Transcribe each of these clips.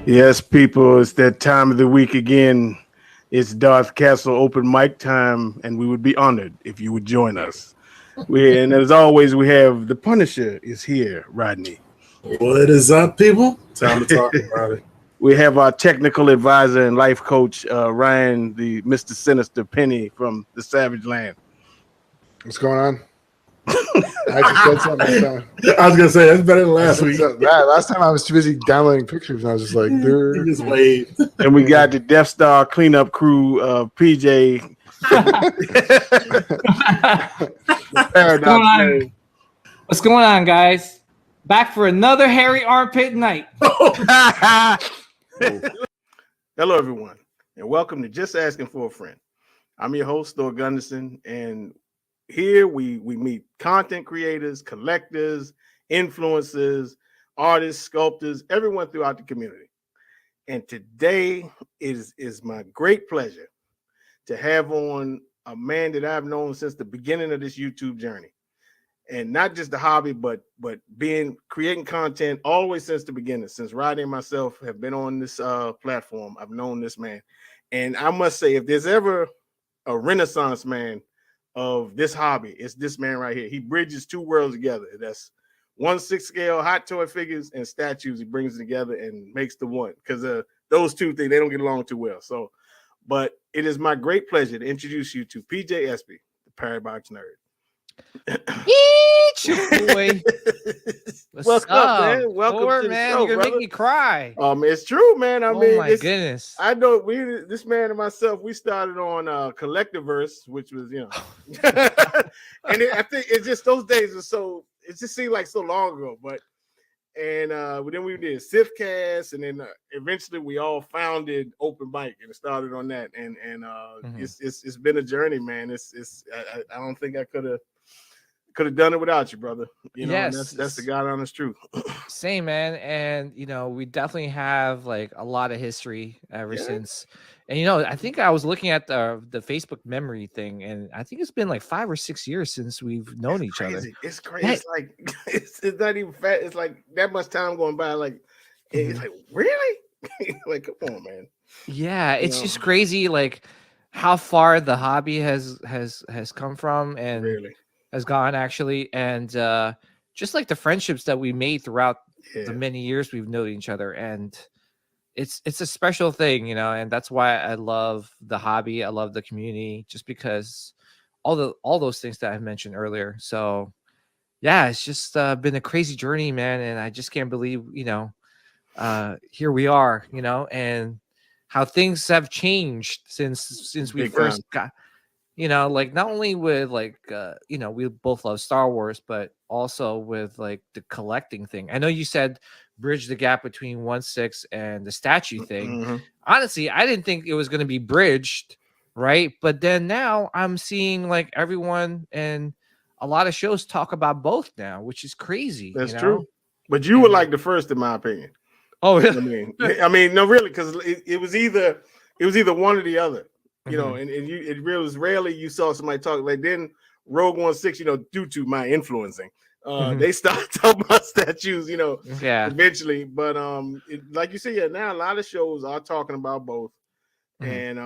Yes, people, it's that time of the week again. It's Darth Castle open mic time, and we would be honored if you would join us. And as always, we have the Punisher is here, Rodney. What is up, people? Time to talk about it. We have our technical advisor and life coach, Ryan, the Mr. Sinister Penny from the Savage Land. What's going on? I actually said something last time. I was gonna say that's better than last week. Last time I was too busy downloading pictures, and I was just like, You just waved. And we got the Death Star cleanup crew, PeeJay. Paradox. What's going on, guys? Back for another hairy armpit night. Hello, everyone, and welcome to Just Asking for a Friend. I'm your host, Thor Gunderson, and here we meet content creators, collectors, influencers, artists, sculptors, everyone throughout the community. And today is my great pleasure to have on a man that I've known since the beginning of this YouTube journey. And not just the hobby, but creating content always since the beginning. Since Rodney and myself have been on this platform, I've known this man. And I must say, if there's ever a renaissance man of this hobby, it's this man right here. He bridges two worlds together. That's 1/6 scale hot toy figures and statues. He brings them together and makes the one, because those two things, they don't get along too well. So, but it is my great pleasure to introduce you to PeeJay Espi, the Parabox Nerd. Boy. Welcome up, man. Welcome Thor, to the man. show, You're gonna brother. make me cry. It's true, man. I mean, my goodness. I know this man and myself, we started on Collectiverse, which was, and I think it's just those days are so, it just seemed like so long ago, but then we did Siths, and then eventually we all founded Open Mic and started on that, and it's been a journey, man. I don't think I could have done it without you, brother. You know, Yes. that's the God honest truth. Same, man. And we definitely have like a lot of history ever since. And I think I was looking at the Facebook memory thing, and I think it's been like 5 or 6 years since we've known each other. It's crazy. It's like it's not even fat. It's like that much time going by. Like it's like, really? Like, come on, man. Yeah, it's just crazy, like how far the hobby has come from and Really has gone, actually, and just like the friendships that we made throughout the many years we've known each other, and it's a special thing, and that's why I love the hobby. I love the community, just because all those things that I mentioned earlier. So yeah, it's just been a crazy journey, man, and I just can't believe here we are, and how things have changed since we first got. Like not only with we both love Star Wars, but also with like the collecting thing. I know you said bridge the gap between 1/6 and the statue thing. Mm-hmm. Honestly, I didn't think it was going to be bridged, right? But then now I'm seeing like everyone and a lot of shows talk about both now, which is crazy. That's true. But you were like the first, in my opinion. Oh, really? I mean, no, really, because it was either one or the other. And it really was rarely you saw somebody talk. Like then Rogue 1/6, due to my influencing, they started talking about statues, eventually. But like you said, now a lot of shows are talking about both, and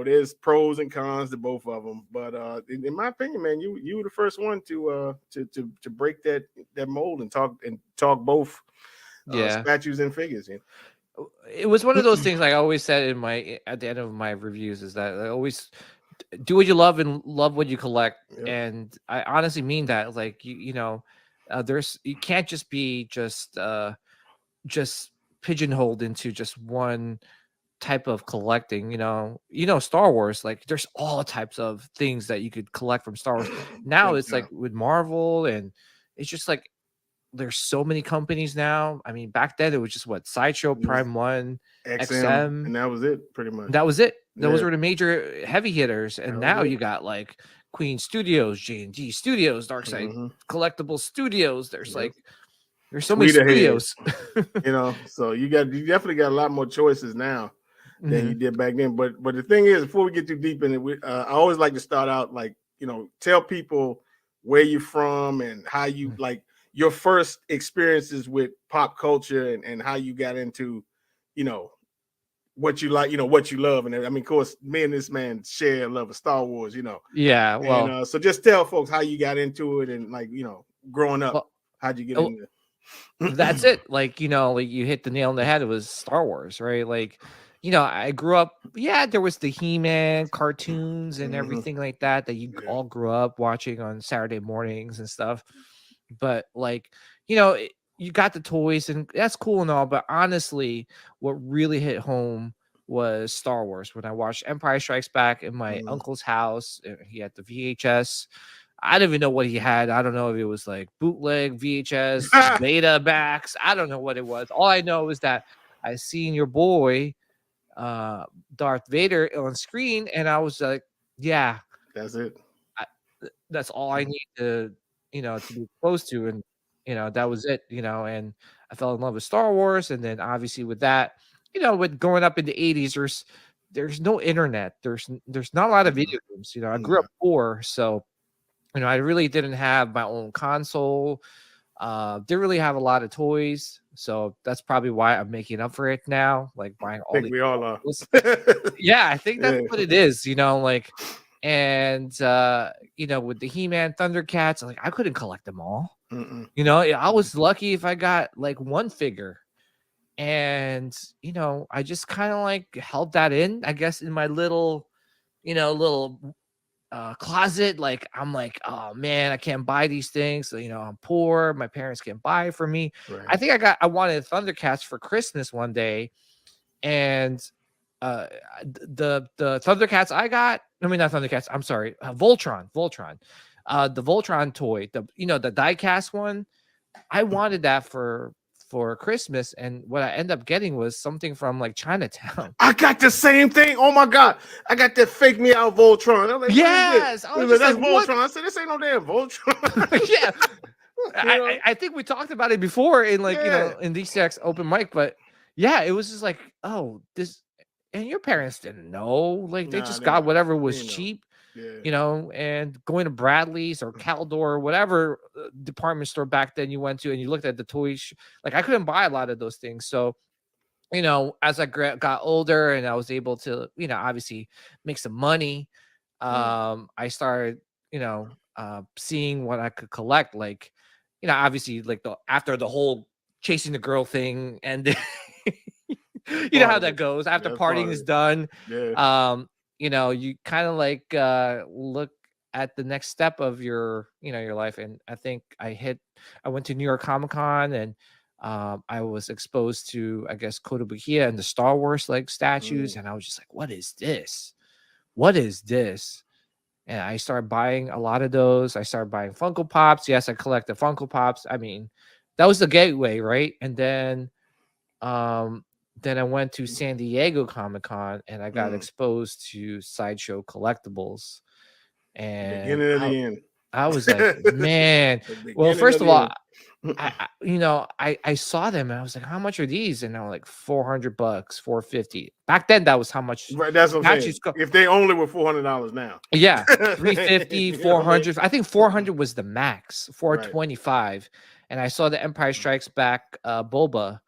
there's pros and cons to both of them. But in my opinion, man, you were the first one to break that mold and talk both statues and figures. It was one of those things, like I always said at the end of my reviews, is that I always do what you love and love what you collect. And I honestly mean that. Like you can't just be just pigeonholed into just one type of collecting. Star Wars, like there's all types of things that you could collect from Star Wars. Now it's like with Marvel, and it's just like there's so many companies now. I mean, back then it was just Sideshow, Prime One, XM, and that was it, pretty much. That was it. Those were the major heavy hitters, and now you got like Queen Studios, J&D Studios, Darkside Collectible Studios. There's so many studios. So you definitely got a lot more choices now than you did back then. But the thing is, before we get too deep in it, I always like to start out like tell people where you're from and how you like your first experiences with pop culture and how you got into you know, what you like, you know, what you love. And I mean, of course, me and this man share a love of Star Wars, you know. Yeah, well, And so just tell folks how you got into it and like, you know, growing up, well, how'd you get oh, into that's it. Like, you know, like you hit the nail on the head. It was Star Wars, right? Like, you know, I grew up, yeah, there was the He-Man cartoons and everything like that you all grew up watching on Saturday mornings and stuff. But like, you know, you got the toys and that's cool and all, but honestly, what really hit home was Star Wars. When I watched Empire Strikes Back in my uncle's house, he had the VHS. I don't even know what he had. I don't know if it was like bootleg VHS, beta backs. I don't know what it was. All I know is that I seen your boy, Darth Vader on screen, and I was like, yeah, that's it. That's all I need to, you know, to be close to. And, you know, that was it, you know, and I fell in love with Star Wars. And then obviously with that, you know, with growing up in the 80s, there's no internet. There's not a lot of video games. You know, I grew up poor. So, you know, I really didn't have my own console. Didn't really have a lot of toys. So that's probably why I'm making up for it now. Like buying all I think these. we all are. Yeah, I think that's what it is, you know, like, and you know, with the He-Man Thundercats, like I couldn't collect them all. You know, I was lucky if I got like one figure. And, you know, I just kind of like held that in, I guess, in my little, you know, little closet. Like I'm like, oh man, I can't buy these things. So, you know, I'm poor. My parents can't buy it for me. Right. I think I wanted Thundercats for Christmas one day. And the Thundercats I got, I mean, not Thundercats, I'm sorry, Voltron, the Voltron toy, the, you know, the die-cast one, I wanted that for Christmas, and what I ended up getting was something from like Chinatown. I got the same thing. Oh my god, I got that fake me out Voltron. I'm like, yes, I was like, just that's like, Voltron. what? I said, this ain't no damn Voltron. Yeah. I think we talked about it before in like, you know, in DCX open mic, but yeah, it was just like, oh, this, and your parents didn't know, like they just got whatever was cheap, you know, and going to Bradley's or Caldor or whatever department store back then you went to, and you looked at the toys, like I couldn't buy a lot of those things. So, you know, as I got older and I was able to, you know, obviously make some money, I started, you know, seeing what I could collect, like, you know, obviously like after the whole chasing the girl thing, and you know how that goes after partying is done. You know, you kind of like look at the next step of your, you know, your life. And I think I went to New York Comic-Con, and I was exposed to, I guess, Kotobukiya and the Star Wars like statues, and I was just like, what is this? What is this? And I started buying a lot of those. I started buying Funko Pops. Yes, I collected Funko Pops. I mean, that was the gateway, right? And then I went to San Diego Comic-Con, and I got exposed to Sideshow collectibles. And beginning of the end. I was like, man. Well, first of all, you know, I saw them and I was like, how much are these? And I was like, $400, $450. Back then, that was how much. Right, that's what I'm saying. If they only were $400 now. Yeah, $350, $400. I think $400 was the max. $425. And I saw the Empire Strikes Back Boba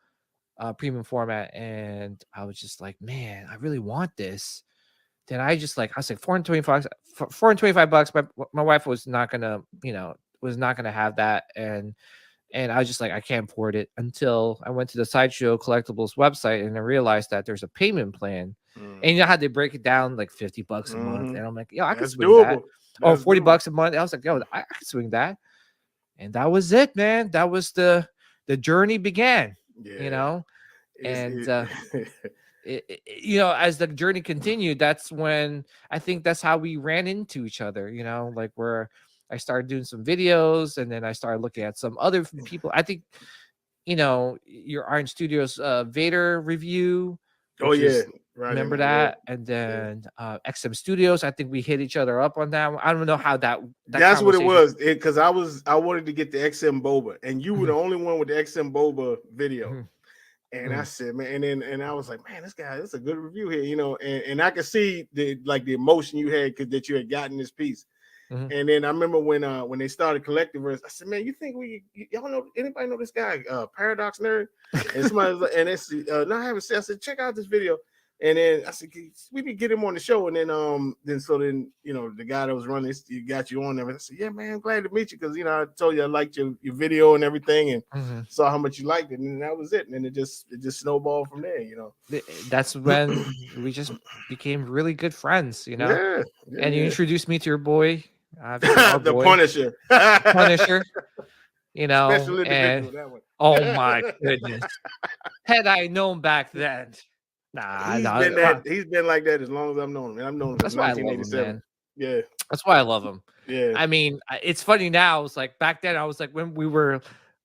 premium format, and I was just like, man, I really want this. Then I was like, $425. My wife was not gonna, you know, have that, and I was just like, I can't afford it, until I went to the Sideshow Collectibles website and I realized that there's a payment plan, and you know how they break it down like $50 a month, and I'm like, yo, I can swing that, or $40 a month. I was like, yo, I can swing that, and that was it, man. That was the journey began, you know, and you know, as the journey continued, that's when I think that's how we ran into each other, you know, like where I started doing some videos, and then I started looking at some other people. I think, you know, your Iron Studios Vader review. Oh yeah, right. Remember that? Yeah. And then XM Studios. I think we hit each other up on that. I don't know how that's what it was. Because I wanted to get the XM Boba, and you were the only one with the XM Boba video. And I said, man, and I was like, man, this is a good review here, you know, and I could see the emotion you had that you had gotten this piece. And then I remember when they started Collectiviverse, I said, man, you think y'all know anybody know this guy, Paradox Nerd? And somebody was like, and it's no, I haven't said. I said, check out this video. And then I said, we need to get him on the show. And then you know, the guy that was running this, he got you on there. And I said, yeah, man, I'm glad to meet you, because you know I told you I liked your video and everything, and saw how much you liked it, and that was it. And then it just snowballed from there, you know. That's when we just became really good friends, you know. And you introduced me to your boy, the boy, Punisher. Punisher, you know. Special individual, that one. Oh my goodness! Had I known back then. He's been like that as long as I've known him. And I've known him since 1987. Yeah. That's why I love him. Yeah. I mean, it's funny now. It's like back then I was like, when we were,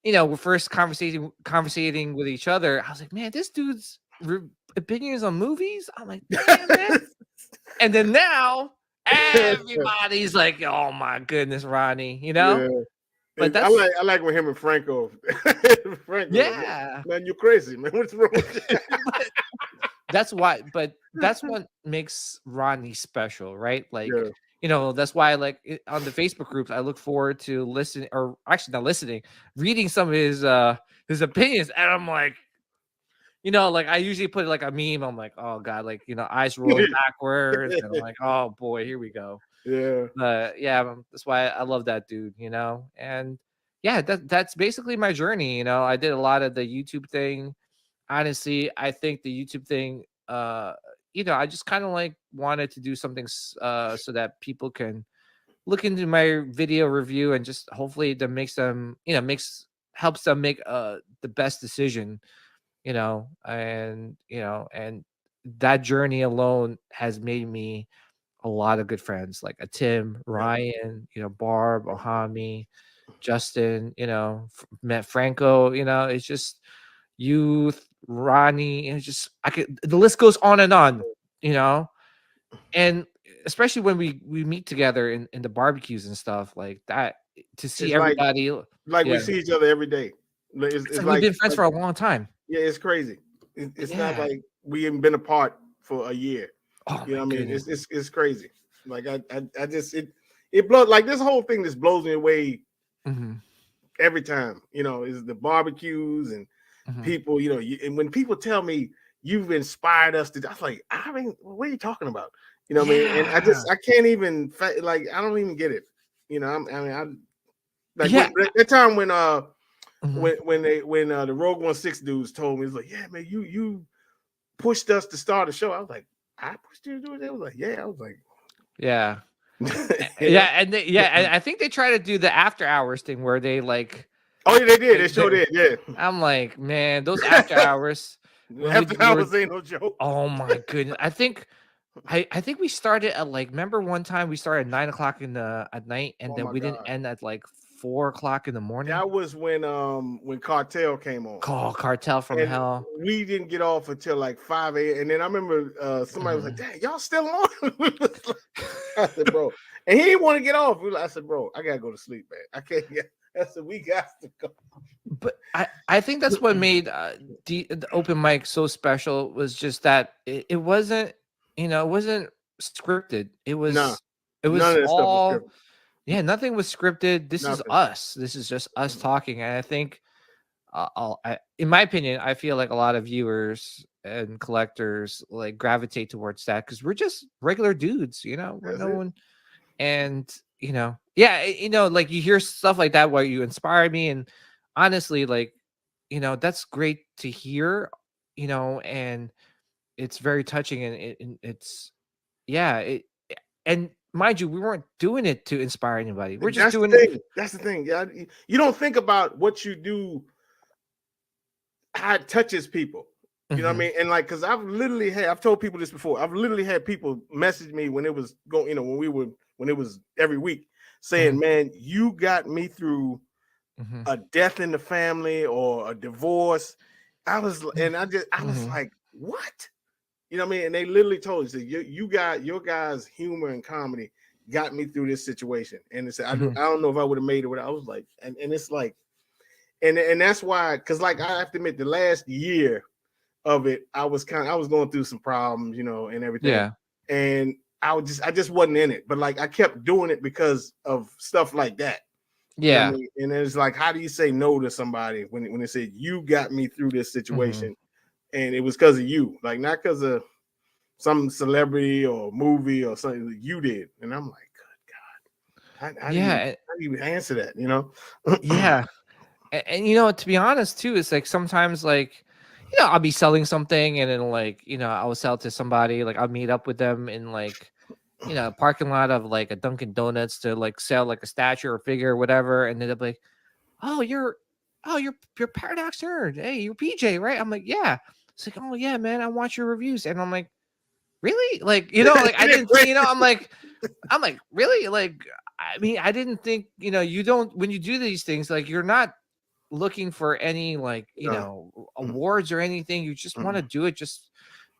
you know, we're first conversating with each other, I was like, man, this dude's opinions on movies. I'm like, damn, man. And then now everybody's like, oh my goodness, Ronnie, you know? Yeah. But I like when him and Franco. Yeah. Man, you're crazy, man. What's wrong with you? That's why, but that's what makes Ronnie special, right? Like, you know, that's why, like, on the Facebook groups, I look forward to listening, or actually not listening, reading some of his opinions, and I'm like, you know, like I usually put like a meme. I'm like, oh god, like, you know, eyes rolling backwards, and I'm like, oh boy, here we go. Yeah, that's why I love that dude, you know, and yeah, that's basically my journey. You know, I did a lot of the YouTube thing. Honestly, I think the YouTube thing, you know, I just kind of like wanted to do something so that people can look into my video review and just hopefully that makes them, you know, helps them make the best decision, you know, and that journey alone has made me a lot of good friends, like a Tim, Ryan, you know, Barb, Ohami, Justin, you know, met Franco, you know, it's just Youth, Ronnie, and just the list goes on, you know, and especially when we meet together in the barbecues and stuff like that, to see everybody like we see each other every day. It's like we've been friends for a long time. Yeah, it's crazy. It's not like we haven't been apart for a year. Oh, you know what I mean? It's crazy. Like I just it blows, like this whole thing just blows me away every time. You know, is the barbecues and people, you know, and when people tell me you've inspired us to, I was like, I mean, what are you talking about? You know what I mean? And I can't even, like, I don't even get it. You know, that time when the Rogue 16 dudes told me, it's like, yeah, man, you pushed us to start a show. I was like, I pushed you to do it. They was like, yeah. I was like, yeah. And I think they try to do the after hours thing where they like, oh yeah, they did. They sure did. Yeah. I'm like, man, those after hours. After hours ain't no joke. Oh my goodness. I think we started at like, remember one time we started at 9 o'clock at night, and then we didn't end at like 4 o'clock in the morning. That was when Cartel came on. Cartel from Hell. We didn't get off until like 5 a.m. And then I remember somebody was like, "Dang, y'all still on?" I said, "Bro," and he didn't want to get off. I said, "Bro, I gotta go to sleep, man. I can't get." I said, "We got to go." But I think that's what made the open mic so special, was just that it wasn't, you know, it wasn't scripted. It was all, nothing was scripted. This is us. This is just us talking. And I think, in my opinion, I feel like a lot of viewers and collectors like gravitate towards that because we're just regular dudes, you know. We're no one, and you know, you know, like you hear stuff like that where you inspire me, and honestly, like, you know, that's great to hear, you know, and it's very touching, and it's and mind you, we weren't doing it to inspire anybody. We're just doing it. That's the thing. Yeah, you don't think about what you do, how it touches people. You know what I mean? And like, because I've told people this before. I've literally had people message me when it was going, you know, when it was every week, saying, "Man, you got me through a death in the family or a divorce." I was like, what? You know what I mean? And they literally told us that your guys' humor and comedy got me through this situation. And they said, I don't know if I would have made it without. I was like, and it's like, and that's why, because like I have to admit, the last year of it, I was going through some problems, you know, and everything. Yeah. And I just wasn't in it. But like I kept doing it because of stuff like that. You know Yeah. what I mean? And it's like, how do you say no to somebody when they say you got me through this situation, and it was because of you, like not because of some celebrity or movie or something that you did. And I'm like, good God, how Yeah. do you answer that? You know? Yeah. And you know, to be honest, too, it's like sometimes like, you know, I'll be selling something and then like, you know, I'll sell to somebody, like I'll meet up with them in like, you know, a parking lot of like a Dunkin' Donuts to like sell like a statue or figure or whatever. And then they'll be like, oh, you're Paradox Nerd. Hey, you're PeeJay, right? I'm like, yeah. It's like, oh yeah, man, I watch your reviews. And I'm like, really? Like, you know, like I didn't think, you know, I'm like, really? Like, I mean, I didn't think, you know, you don't, when you do these things, like you're not looking for any like, you know, awards or anything. You just want to do it just,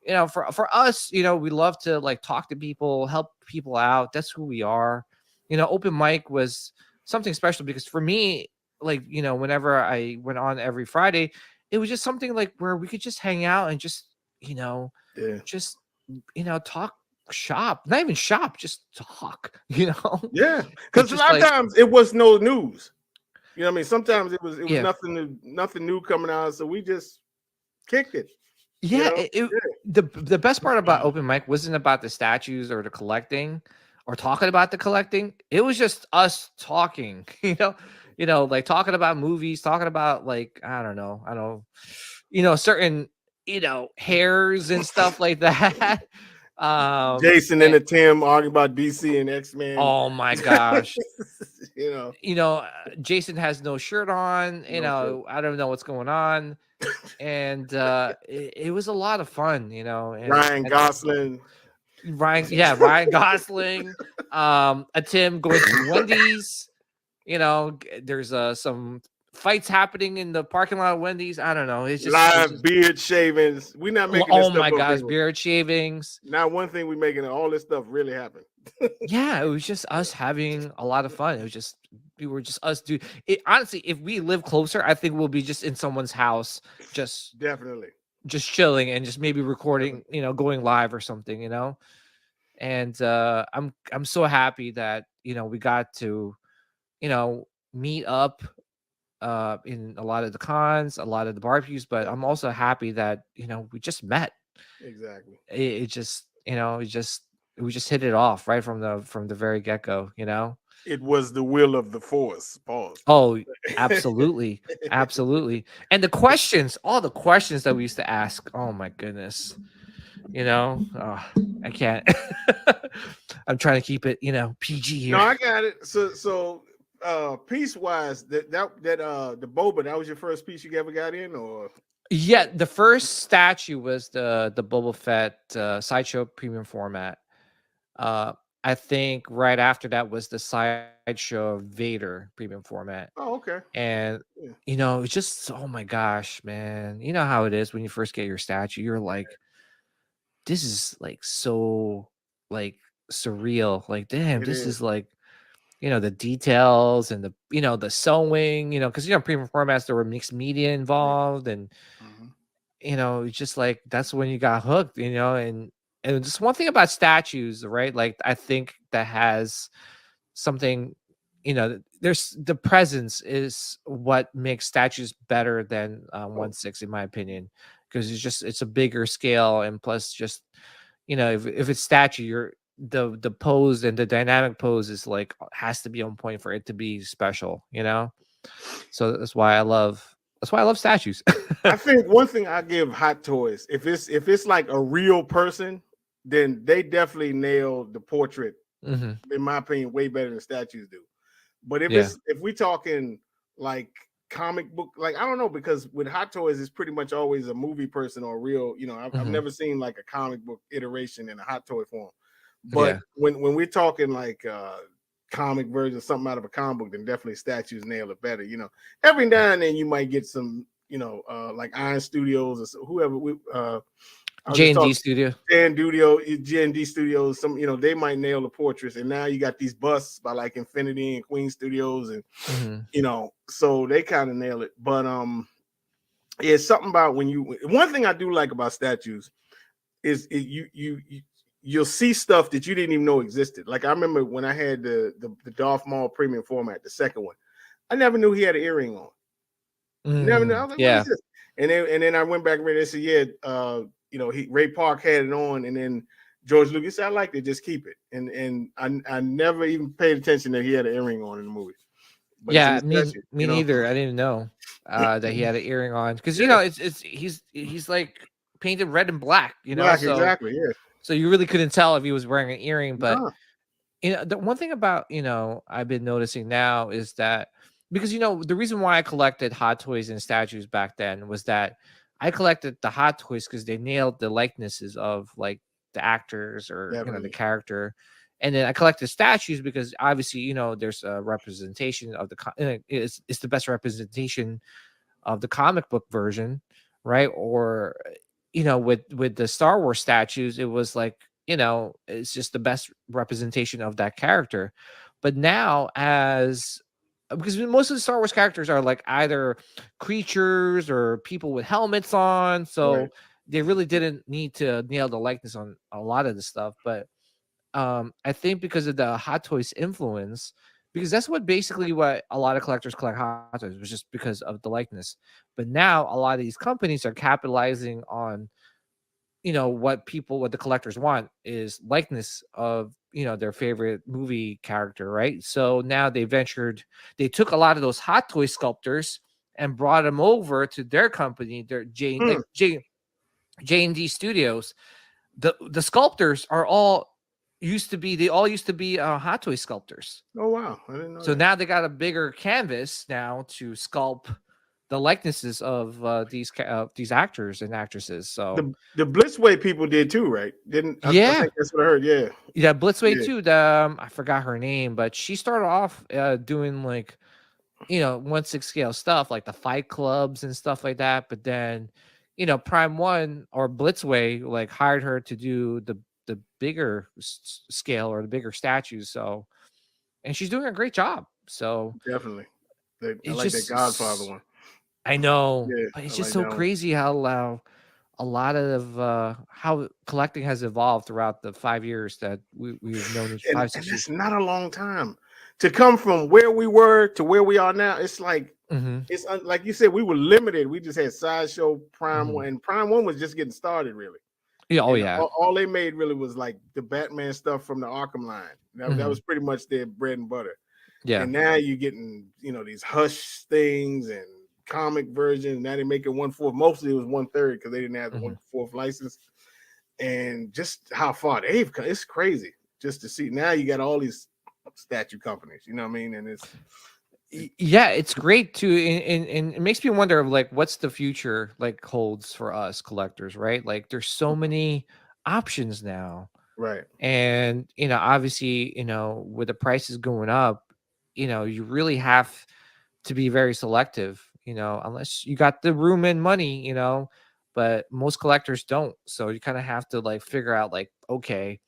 you know, for us, you know, we love to like talk to people, help people out. That's who we are. You know, open mic was something special because for me, like, you know, whenever I went on every Friday, it was just something like where we could just hang out and just, you know, just, you know, talk shop, not even shop, just talk, you know? Yeah. Because a just lot of like, times it was no news. You know what I mean? Sometimes it was yeah. nothing new coming out. So we just kicked it. Yeah, You know? the best part about open mic wasn't about the statues or the collecting or talking about the collecting. It was just us talking, you know, like talking about movies, talking about like I don't know, you know, certain hairs and stuff like that. Jason and the Tim arguing about DC and X-Men. Oh my gosh. you know, Jason has no shirt on, you know, I don't know what's going on. And it was a lot of fun, you know. And Ryan Gosling. Ryan Gosling, a Tim going to Wendy's, you know, there's some fights happening in the parking lot of Wendy's. I don't know. It's just live beard shavings. We're not making this oh stuff my up, gosh, people. beard shavings. Not one thing we making all this stuff really happen. Yeah, it was just us having a lot of fun. It was just we were just us dude. It honestly, if we live closer, I think we'll be just in someone's house, just definitely just chilling and just maybe recording, you know, going live or something, you know. And I'm so happy that, you know, we got to, you know, meet up in a lot of the cons, a lot of the barbecues, but I'm also happy that, you know, we just met. Exactly. It just, you know, we just hit it off right from the very get-go, you know. It was the will of the force. Pause. Oh, absolutely. Absolutely. And the questions, all the questions that we used to ask, oh my goodness. You know, I can't. I'm trying to keep it, you know, PG here. No, I got it. So piece wise, that the boba, that was your first piece you ever got in, or Yeah, the first statue was the Boba Fett sideshow premium format. I think right after that was the sideshow Vader premium format. oh, okay. And you know, it's just oh my gosh, man. You know how it is when you first get your statue, you're like, this is like so like surreal. Like, damn, this is like, you know, the details and the, you know, the sewing, you know, because, you know, premium formats, there were mixed media involved. And, you know, it's just like, that's when you got hooked, you know, and just one thing about statues, right? Like, I think that has something, you know, there's the presence is what makes statues better than 1/6, in my opinion, because it's a bigger scale, and plus just, you know, if it's statue, you're the pose and the dynamic pose is like has to be on point for it to be special, you know. So that's why I love statues. I think one thing I give Hot Toys, if it's like a real person, then they definitely nailed the portrait, in my opinion, way better than statues do. But if we talking like comic book, like I don't know, because with Hot Toys, it's pretty much always a movie person or real, you know, I've never seen like a comic book iteration in a Hot Toy form. But when we're talking like comic version, something out of a comic book, then definitely statues nail it better. You know, every now and then you might get some, you know, like Iron Studios or whoever J&D Studios, some, you know, they might nail the portraits, and now you got these busts by like Infinity and Queen Studios, and you know, so they kind of nail it. But it's something about when one thing I do like about statues is you you'll see stuff that you didn't even know existed. Like I remember when I had the Darth Maul premium format, the second one, I never knew he had an earring on. Never knew. I was like, what is this? And then I went back and read it and said, yeah, Ray Park had it on, and then George Lucas said, I like to just keep it. And I never even paid attention that he had an earring on in the movie. But yeah, me neither. I didn't know that he had an earring on because he's like painted red and black, Black, so, exactly, yeah. So you really couldn't tell if he was wearing an earring. But No. the one thing about I've been noticing now is that because the reason why I collected Hot Toys and statues back then was that I collected the Hot Toys because they nailed the likenesses of like the actors or the character. And then I collected statues because obviously, there's a representation of it's the best representation of the comic book version, right? Or, with the Star Wars statues, it was like, it's just the best representation of that character. But now because most of the Star Wars characters are like either creatures or people with helmets on. So they really didn't need to nail the likeness on a lot of the stuff. But I think because of the Hot Toys influence, because that's what a lot of collectors collect Hot Toys was just because of the likeness. But now a lot of these companies are capitalizing on, what the collectors want is likeness of, their favorite movie character, right? So now they took a lot of those Hot Toy sculptors and brought them over to their company, their J&D Studios. The sculptors are all used to be Hot Toy sculptors. Oh wow, I didn't know. So now they got a bigger canvas now to sculpt the likenesses of these actors and actresses. So the Blitzway people did too, right? I think that's what I heard. Yeah, Blitzway too. I forgot her name, but she started off doing like 1/6 scale stuff like the Fight Clubs and stuff like that. But then Prime One or Blitzway like hired her to do the bigger scale or the bigger statues. So, and she's doing a great job. So definitely, I like that Godfather one. I know, but it's just so crazy how a lot of how collecting has evolved throughout the 5 years that we've known each 5, 6 years. It's not a long time to come from where we were to where we are now. It's like it's like you said, we were limited. We just had Sideshow, Prime One, and Prime One was just getting started, really. Yeah, all they made really was like the Batman stuff from the Arkham line. That was pretty much their bread and butter. Yeah, and now you're getting these Hush things and comic versions. Now they make it 1/4. Mostly it was 1/3 because they didn't have the 1/4 license. And just how far they've come, it's crazy just to see. Now you got all these statue companies, you know what I mean? And it's great too. And it makes me wonder of like what's the future like holds for us collectors, right? Like there's so many options now. Right. And obviously, with the prices going up, you really have to be very selective, unless you got the room and money, but most collectors don't. So you kind of have to like figure out like, okay,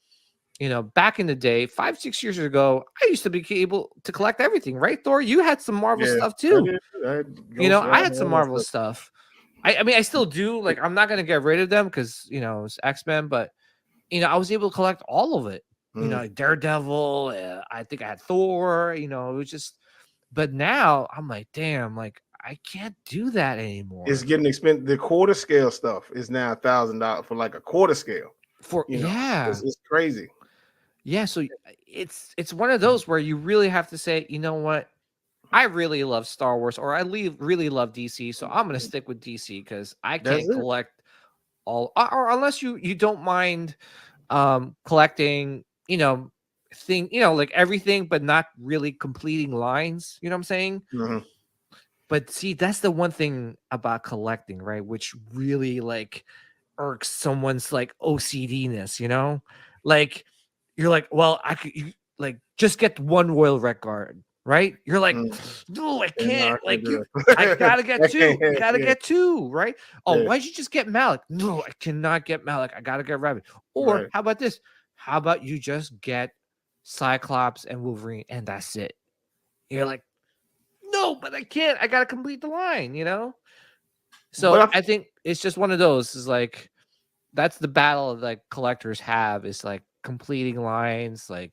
back in the day, 5, 6 years ago, I used to be able to collect everything, right? Thor, you had some Marvel stuff too. I had some Marvel stuff. I mean, I still do. Like, I'm not gonna get rid of them because it's X-Men, but I was able to collect all of it. Daredevil. I think I had Thor. It was just. But now I'm like, damn, like I can't do that anymore. It's getting expensive. The quarter scale stuff is now $1,000 for like a quarter scale. It's crazy. Yeah, so it's one of those where you really have to say, you know what, I really love Star Wars, or I really love DC, so I'm gonna stick with DC because I can't collect all, or unless you don't mind collecting, like everything, but not really completing lines. You know what I'm saying? But see, that's the one thing about collecting, right? Which really like irks someone's like OCD-ness, like. You're like, well, I could like just get one Royal Red Guard, right? You're like, no, I can't. Like, I gotta get two. You gotta get two, right? Oh, why'd you just get Malik? No, I cannot get Malik. I gotta get Rabbit. Or how about this? How about you just get Cyclops and Wolverine, and that's it? You're like, no, but I can't. I gotta complete the line, So I think it's just one of those. Is like, that's the battle like collectors have, is like completing lines, like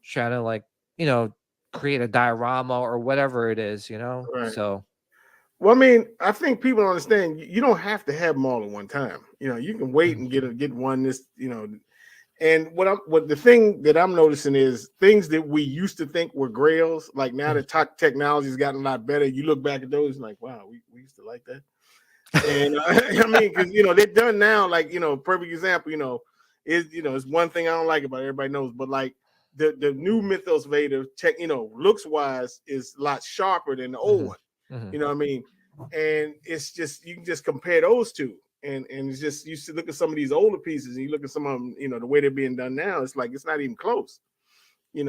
trying to like, create a diorama or whatever it is, Right. So Well, I mean, I think people understand you don't have to have them all at one time. You can wait and get one this, And what the thing that I'm noticing is things that we used to think were grails, like now that technology's gotten a lot better, you look back at those and like, wow, we used to like that. And I mean, because they're done now. Like perfect example. It's one thing I don't like about it, everybody knows, but like the new Mythos Vader, looks wise is a lot sharper than the old one. Mhm. You know what I mean? And it's just you can just compare those two, and it's just you should look at some of these older pieces, and you look at some of them, the way they're being done now. It's like it's not even close. And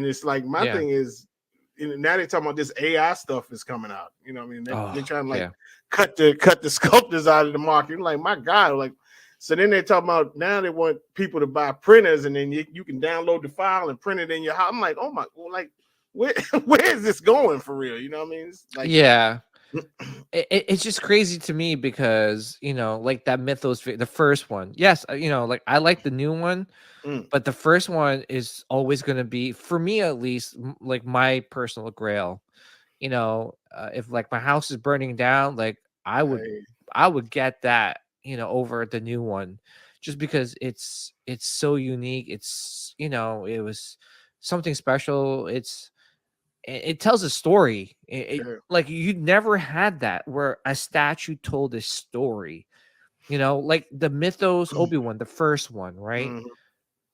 it's like my Yeah. thing is now they're talking about this AI stuff is coming out. You know what I mean? They're trying to like yeah. cut the sculptors out of the market. I'm like, my God, like so then they're talking about now they want people to buy printers and then you can download the file and print it in your house. I'm like, oh my, well, like where is this going for real? You know what I mean? It's like Yeah. It's just crazy to me because like that Mythos, the first one, yes, like I like the new one, but the first one is always going to be, for me at least, like my personal grail. If like my house is burning down, like I would get that, over the new one, just because it's so unique. It's it was something special. It tells a story. Like you never had that where a statue told a story. Like the Mythos Obi-Wan, the first one, right? Mhm.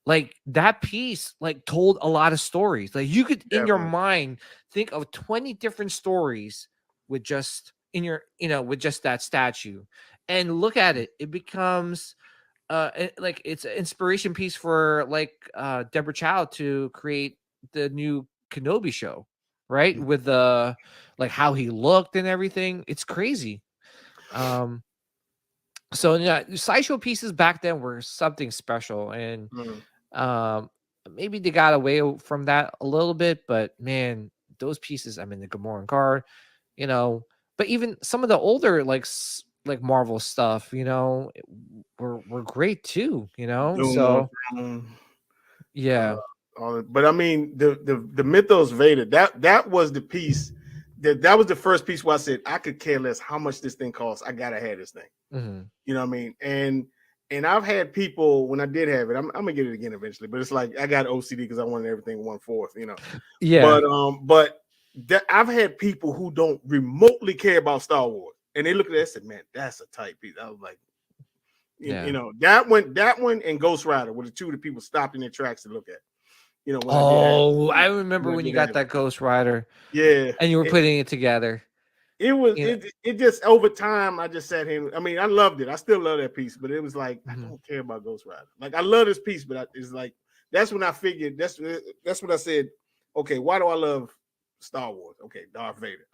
Like that piece like told a lot of stories. Like you could in your Definitely. mind think of 20 different stories with just with just that statue. And look at it. It becomes like it's an inspiration piece for like Deborah Chow to create the new Kenobi show, right? With the like how he looked and everything. It's crazy. So yeah, sideshow pieces back then were something special, and Mhm. um, maybe they got away from that a little bit, but man, those pieces, I mean, the Gamoran card, you know, but even some of the older like Marvel stuff, were great too, Doom on So Throne, yeah. but I mean the Mythos Vader that was the piece that was the first piece where I said I could care less how much this thing costs. I gotta have this thing. Mhm. You know what I mean? And I've had people when I did have it. I'm gonna get it again eventually, but it's like I got OCD because I wanted everything 1/4. Yeah. But I've had people who don't remotely care about Star Wars, and they look at that and said, "Man, that's a tight piece." I was like, Yeah. that one, and Ghost Rider were the two that people stopped in their tracks to look at. When I did have Oh, I it. remember When I when you did got have it. that Ghost Rider Yeah, and you were it, putting it together. it was You know. it just over time. I just sat here. I mean, I loved it. I still love that piece, but it was like I Mhm. don't care about Ghost Rider. Like I love this piece, but it's like that's when I figured that's when I said, okay, why do I love Star Wars? Okay, Darth Vader.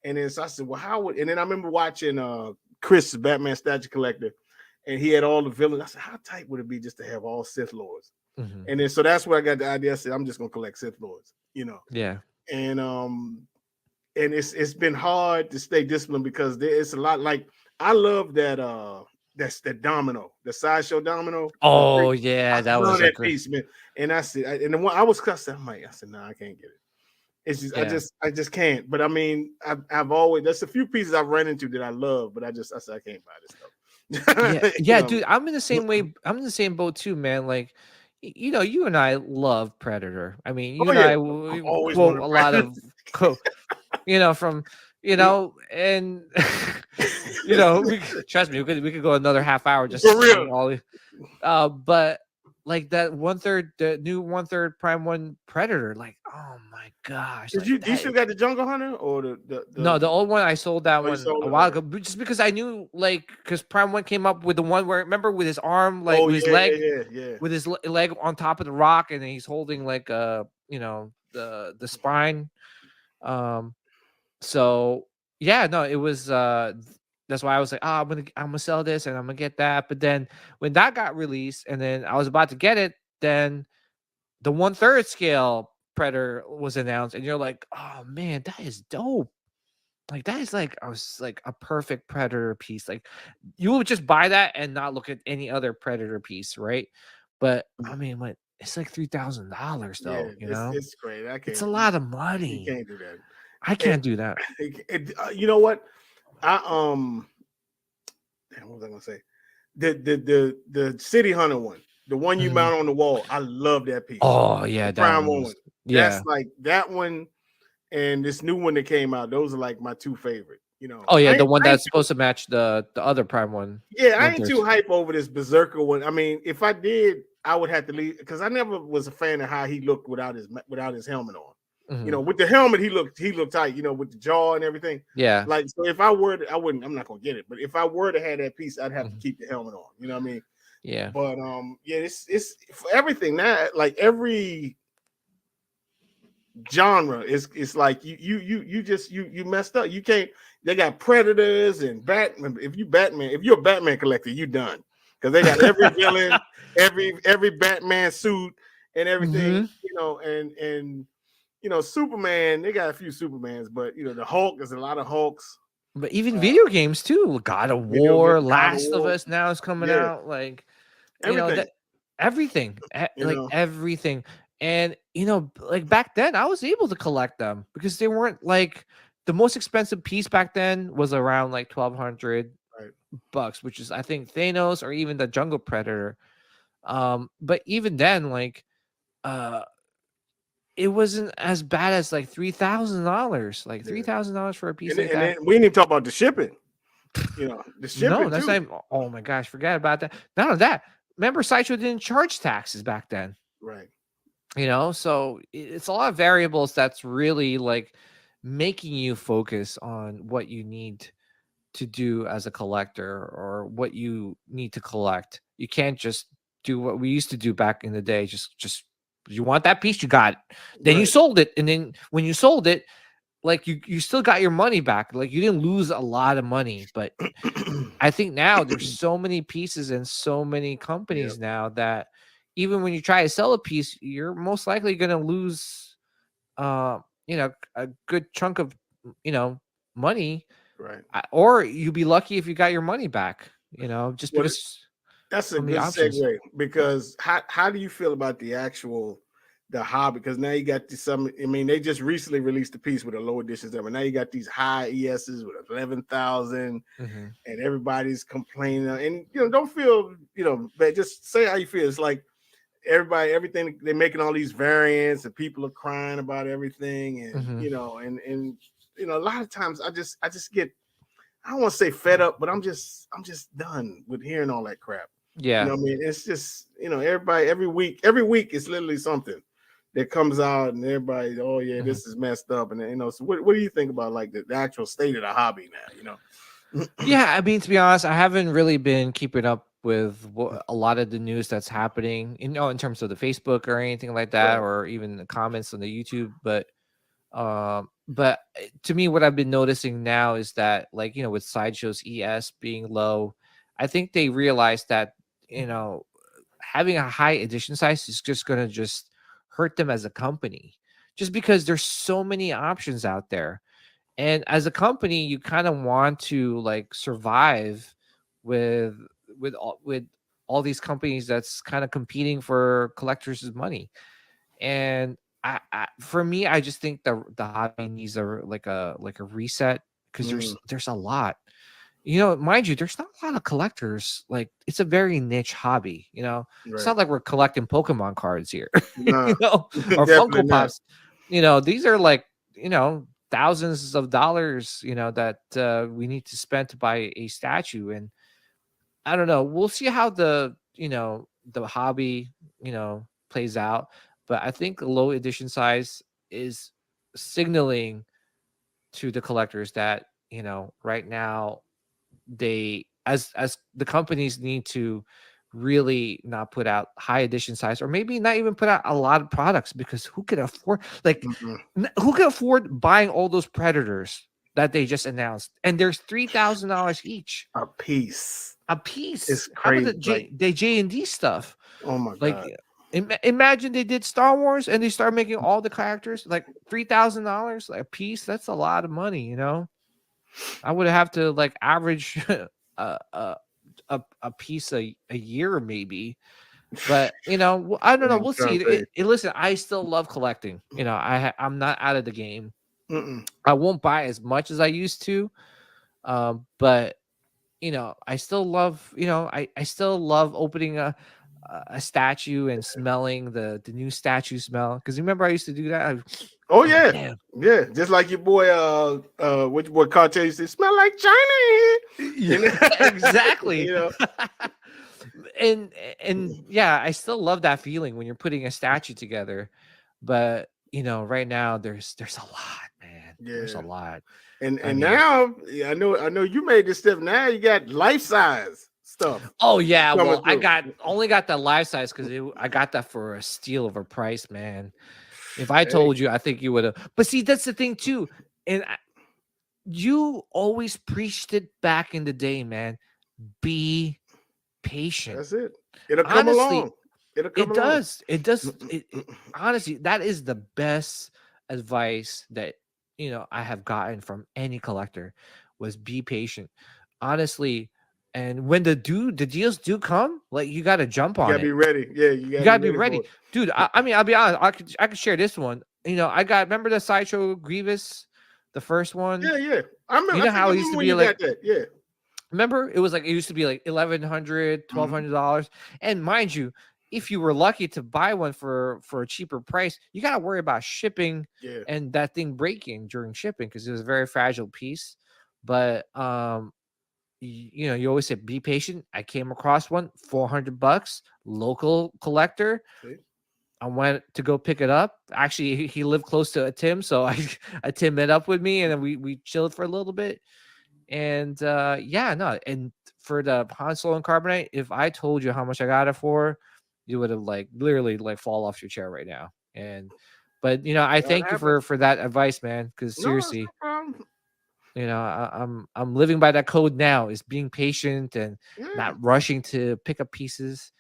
And then so I said, well, how would? And then I remember watching Chris, Batman Statue Collector, and he had all the villains. I said, how tight would it be just to have all Sith Lords? Mhm. And then so that's where I got the idea. I said, I'm just gonna collect Sith Lords, Yeah. and it's been hard to stay disciplined because it's a lot. Like I love that's the domino, the sideshow domino. Oh yeah, I that love was a that great. piece, man. And I said, and the one I was cussing, I said, no, I can't get it. It's just Yeah. I just can't. But I mean, I've always there's a few pieces I've run into that I love, but I said I can't buy this Yeah, stuff. yeah, dude. I'm in the same way. I'm in the same boat too, man. Like, you and I love Predator. I mean, you Oh and yeah, I I'm we always quote wanting a to lot buy. of, from, and trust me, we could go another half hour just For saying real. all. But like that 1/3, the new 1/3 Prime One Predator, like, oh my gosh, Did like you that. still got the Jungle Hunter or No, the old one, I sold that you one sold a it? while Okay. ago, just because I knew, like, because Prime One came up with the one where, remember, with his arm, like Oh with his yeah, leg, yeah. with his leg on top of the rock, and then he's holding like the spine. Um, so yeah, no, it was that's why I was like, oh, I'm gonna sell this and I'm gonna get that. But then when that got released, and then I was about to get it, then the 1/3 scale Predator was announced, and you're like, oh man, that is dope. Like that is like I was like a perfect Predator piece. Like you would just buy that and not look at any other Predator piece, right? But I mean, what it's like $3,000 Yeah, though, you know? it's great. I It's a can't. lot of You money. can't do that. I can't do that. You know what? I damn, what was I gonna say? The City Hunter one, the one you Mhm. mount on the wall. I love that piece. Oh yeah, The that Prime one one. was yeah. That's like that one, and this new one that came out. Those are like my two favorite. You know, Oh yeah, the one I ain't that's supposed to match the other Prime one. yeah, I ain't too Winters. hype over this Berserker one. I mean, if I did, I would have to leave because I never was a fan of how he looked without his helmet on. You know, Mhm. with the helmet, he looked tight. You know, with the jaw and everything. Yeah. Like, so if I were to, I wouldn't. I'm not gonna get it. But if I were to have that piece, I'd have to Mhm. keep the helmet on. You know what I mean? Yeah. But yeah, it's for everything now. Like every genre, it's like you just you messed up. You can't. They got Predators and Batman. If you're a Batman collector, you done because they got every villain, every Batman suit and everything. Mhm. You know, and you know, Superman. They got a few Supermans, but you know, the Hulk is a lot of Hulks. But even Uh, video games too. God of Video game, War, God of Last of War, Us now is coming yeah, out. Like, you know, everything. that everything, You like know, everything. And you know, like back then, I was able to collect them because they weren't like the most expensive piece back then was around like right? $1,200, which is I think Thanos or even the Jungle Predator. But even then, like, uh, it wasn't as bad as like $3,000, like Yeah. $3,000 for a piece And like and that. then we didn't even talk about the shipping. You know, the No, shipping that's too. not even, oh my gosh, forget about that. Not only that, remember Sideshow didn't charge taxes back then, Right. you know? So it's a lot of variables that's really like making you focus on what you need to do as a collector or what you need to collect. You can't just do what we used to do back in the day. Just you want that piece, you got it. Then you Right. sold it. And then when you sold it, like you still got your money back. Like you didn't lose a lot of money, but I think now there's so many pieces and so many Yep. companies now that even when you try to sell a piece, you're most likely going to lose, you know, a good chunk of, you know, money, Right. or you'll be lucky if you got your money back, you know, just Well, because that's a so many good options. segue because how do you feel about the hobby? Because now you got some. I mean, they just recently released a piece with a low editions of it. Now you got these high ESs with 11,000, Hmm. and everybody's complaining. And you know, don't feel but just say how you feel. It's like everything they're making all these variants, and people are crying about everything, and Hmm. and you know, a lot of times I just get I don't want to say fed up, but I'm just done with hearing all that crap. You know Yeah. what I mean? It's just, you know, everybody every week it's literally something that comes out and everybody, oh yeah, Mhm. this is messed up. And you know, so what do you think about like the actual state of the hobby now? You know? Yeah, I mean, to be honest, I haven't really been keeping up with a lot of the news that's happening, you know, in terms of the Facebook or anything like that, Right. or even the comments on the YouTube. But to me, what I've been noticing now is that, like, you know, with Sideshow's ES being low, I think they realized that, you know, having a high edition size is just going to just hurt them as a company, just because there's so many options out there. And as a company, you kind of want to like survive with with all these companies that's kind of competing for collectors' money. And for me, I just think the hobby needs like a reset because Mm, there's a lot. You know, mind you, there's not a lot of collectors. Like it's a very niche hobby. You know, it's right. not like we're collecting Pokemon cards here, Nah, you know, or definitely Funko not. Pops. You know, these are like, you know, thousands of dollars. You know that we need to spend to buy a statue, and I don't know. We'll see how the hobby plays out, but I think a low edition size is signaling to the collectors that right now they as the companies need to really not put out high edition size, or maybe not even put out a lot of products, because who can afford Mm-mm. who can afford buying all those Predators that they just announced, and there's $3,000 each A piece. a piece. It's How about crazy. Like, the J&D stuff? oh my Like, God. imagine they did Star Wars and they start making all the characters like $3,000 like a piece. That's a lot of money, you know. I would have to like average a, a a piece a year maybe. But I don't know. Man, We'll see. Trump face. Listen, I still love collecting. I'm not out of the game. Mm-mm. I won't buy as much as I used to, but I still love. I still love opening a statue and smelling the new statue smell. Because remember, I used to do that. Oh yeah, Damn. yeah. Just like your boy, what your boy Cartel used to say, smell like China in here. Exactly. You know, and yeah, I still love that feeling when you're putting a statue together. But right now there's a lot, man. There's a Yeah. lot. and I mean, now I know you made this stuff. Now you got life size stuff. oh yeah, coming well, I through. only got that life size because I got that for a steal of a price, man. If I Hey. told you, I think you would have. But see, that's the thing too, and you always preached it back in the day, man. Be patient. That's it. It'll come Honestly, along. It'll come It along. does. It does. Honestly, that is the best advice that I have gotten from any collector was be patient. Honestly, and when the deals do come, like you got to jump You on gotta it. be ready. Yeah, You got to be for ready, it. dude. I mean, I'll be honest. I could share this one. Remember the Sideshow Grievous, the first one. Yeah. I remember. You know I how it remember used to when be you like. got that. Yeah. Remember, it used to be like $1,100, $1,200, and mind you, if you were lucky to buy one for a cheaper price, you got to worry about shipping Yeah. and that thing breaking during shipping because it was a very fragile piece. But you always say be patient. I came across one, $400, local collector. See? I went to go pick it up. Actually, he lived close to a Tim, so I Tim met up with me, and then we chilled for a little bit. And and for the Han Solo and Carbonite, if I told you how much I got it for, you would have like literally like fall off your chair right now. But I thank you for that advice, man. Because seriously, No problem. I'm living by that code now. Is being patient and Yeah. not rushing to pick up pieces.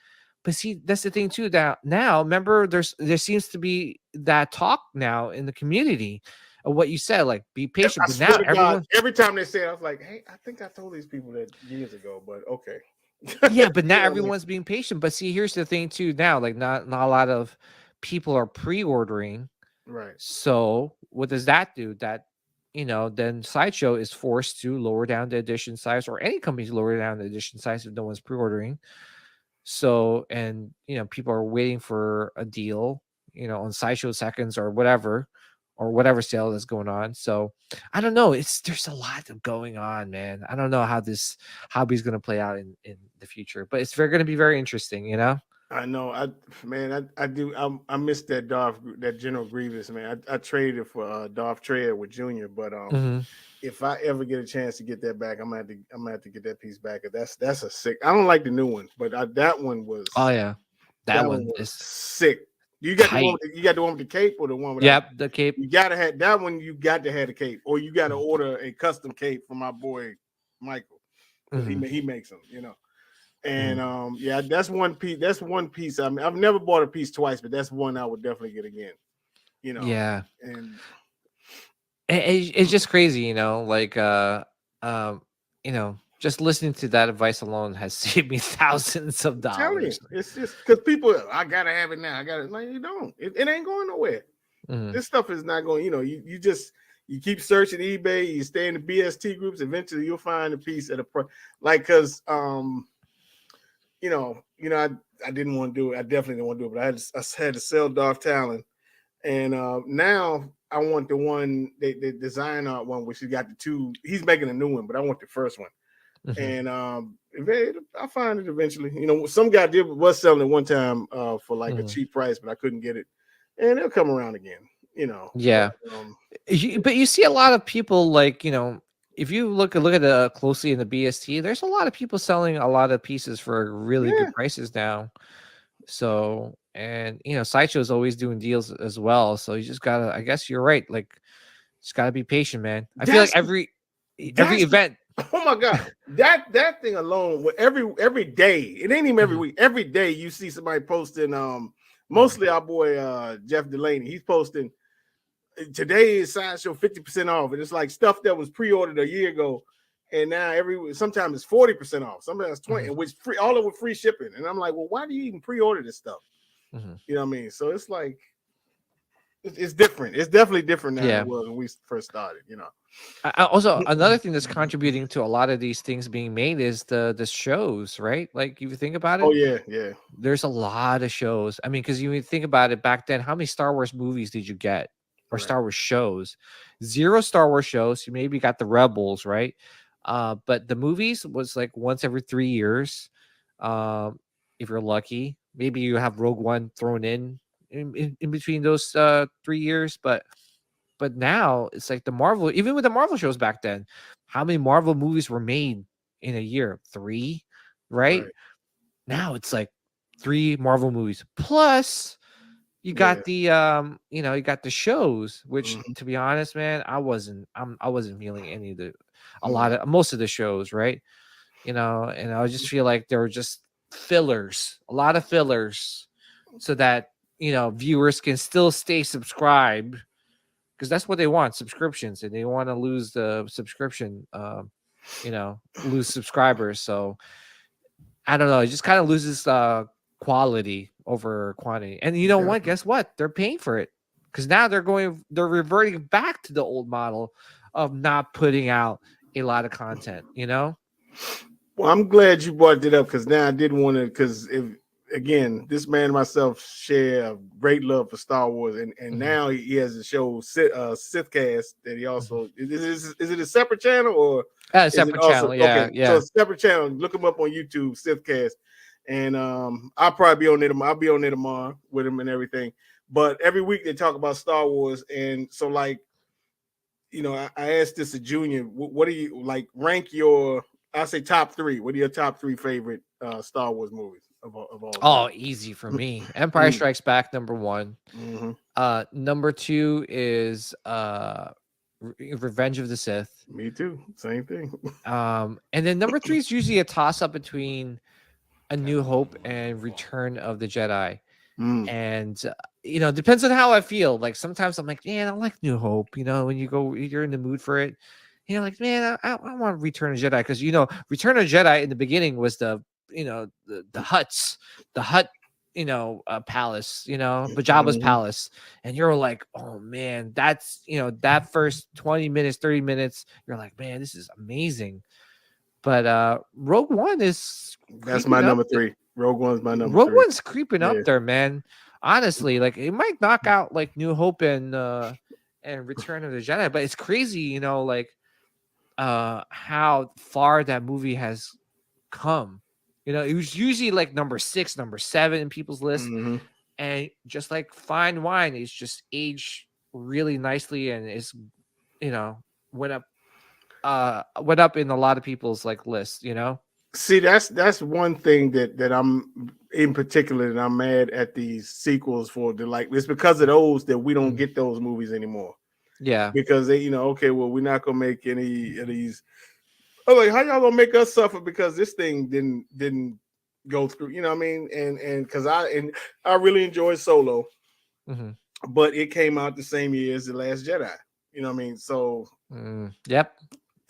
But see, that's the thing too. That now, remember, there seems to be that talk now in the community of what you said, like be patient. I But swear now to God, everyone, every time they say it, I was like, hey, I think I told these people that years ago, but okay. yeah, but now Yeah, everyone's being patient. But see, here's the thing too. Now, like not a lot of people are pre-ordering. right. So what does that do? That then Sideshow is forced to lower down the edition size, or any company's lower down the edition size if no one's pre-ordering. So, and people are waiting for a deal, on Sideshow Seconds or whatever sale that's going on. So I don't know. There's a lot of going on, man. I don't know how this hobby is going to play out in the future, but it's going to be very interesting, I know. I do. I miss that General Grievous, man. I traded for Darth Tread with Junior, but if I ever get a chance to get that back, I'm gonna have to get that piece back. That's a sick. I don't like the new one, but that one was. Oh yeah, that one was is sick. You got tight. you got the one with the cape or the one with the cape. You gotta have that one. You got to have the cape, or you got to order a custom cape from my boy Michael. He makes them, And yeah, that's one piece. That's one piece. I mean, I've never bought a piece twice, but that's one I would definitely get again. Yeah, and it's just crazy, like just listening to that advice alone has saved me thousands of dollars. It's just because people, I gotta have it now. I got it. Like you don't. It ain't going nowhere. This stuff is not going. You keep searching eBay. You stay in the BST groups. Eventually, you'll find a piece at a price. Like, cause I didn't want to do it. I definitely didn't want to do it. But I had to sell Darth Talon, and now I want the one the design art one, which he got the two. He's making a new one, but I want the first one. And I'll find it eventually. Some guy was selling it one time for like a cheap price, but I couldn't get it, and it'll come around again. Yeah. But you see a lot of people like if you look at it closely in the BST, there's a lot of people selling a lot of pieces for really good prices now. So, and Sideshow is always doing deals as well. So you just gotta. I guess you're right. Like, just gotta be patient, man. I feel like every event. Oh my God, that thing alone. Every day, it ain't even every week. Every day you see somebody posting. Mostly our boy Jeff Delaney. He's posting. today is Sideshow 50% off, and it's like stuff that was pre-ordered a year ago, and now sometimes it's 40% off, sometimes it's 20, and which free, all of it free shipping. And I'm like, well, why do you even pre-order this stuff? You know what I mean? So it's like it's different. It's definitely different now than it was when we first started. You know. Also, another thing that's contributing to a lot of these things being made is the shows, right? Like if you think about it. Oh yeah. There's a lot of shows. I mean, because you think about it back then, how many Star Wars movies did you get, or Star Wars shows? 0 Star Wars shows. You maybe got the Rebels, right? But the movies was like once every 3 years, if you're lucky. Maybe you have Rogue One thrown in between those 3 years, but now it's like the Marvel, even with the Marvel shows back then, how many Marvel movies were made in a year? 3, right? Now it's like 3 Marvel movies plus you got the you got the shows, which to be honest, man, I wasn't feeling any of most of the shows, right? And I just feel like there were just fillers, a lot of fillers, so that viewers can still stay subscribed, because that's what they want, subscriptions, and they want to lose the subscription, lose subscribers. So I don't know, it just kind of loses quality over quantity. And you know what? Guess what? They're paying for it, because now they're reverting back to the old model of not putting out a lot of content. Well, I'm glad you brought it up, because now I did want to, because again, this man and myself share a great love for Star Wars, and now he has a show, Sithcast, that he also is it a separate channel or a separate channel? Yeah. So a separate channel. Look him up on YouTube, Sithcast, and I'll probably be on there. I'll be on there tomorrow with him and everything. But every week they talk about Star Wars, and so like, I asked this to Junior, what do you like? Rank your, I say top 3. What are your top 3 favorite Star Wars movies of all time? Oh, easy for me. Empire Strikes Back, number 1. Number 2 is Revenge of the Sith. Me too. Same thing. And then number 3 is usually a toss up between A New Hope and Return of the Jedi. And depends on how I feel. Like sometimes I'm like, man, I like New Hope. When you're in the mood for it, like, man, I want Return of the Jedi, because Return of the Jedi in the beginning was the hut palace, Jabba's palace, and you're like, oh man, that's that first 20 minutes, 30 minutes, you're like, man, this is amazing. But Rogue One is my number 3. Rogue One's my number 3. Rogue One's creeping up there, man. Honestly, like it might knock out like New Hope and Return of the Jedi, but it's crazy, like how far that movie has come. It was usually like number 6, number 7 in people's list, and just like fine wine, it's just aged really nicely, and it's went up in a lot of people's like lists. See, that's one thing that I'm in particular, and I'm mad at these sequels for. It's because of those that we don't get those movies anymore. Yeah, because they, okay, well, we're not gonna make any of these. I'm like, how y'all gonna make us suffer because this thing didn't go through? You know what I mean? And because I really enjoyed Solo, but it came out the same year as The Last Jedi. You know what I mean? So yep.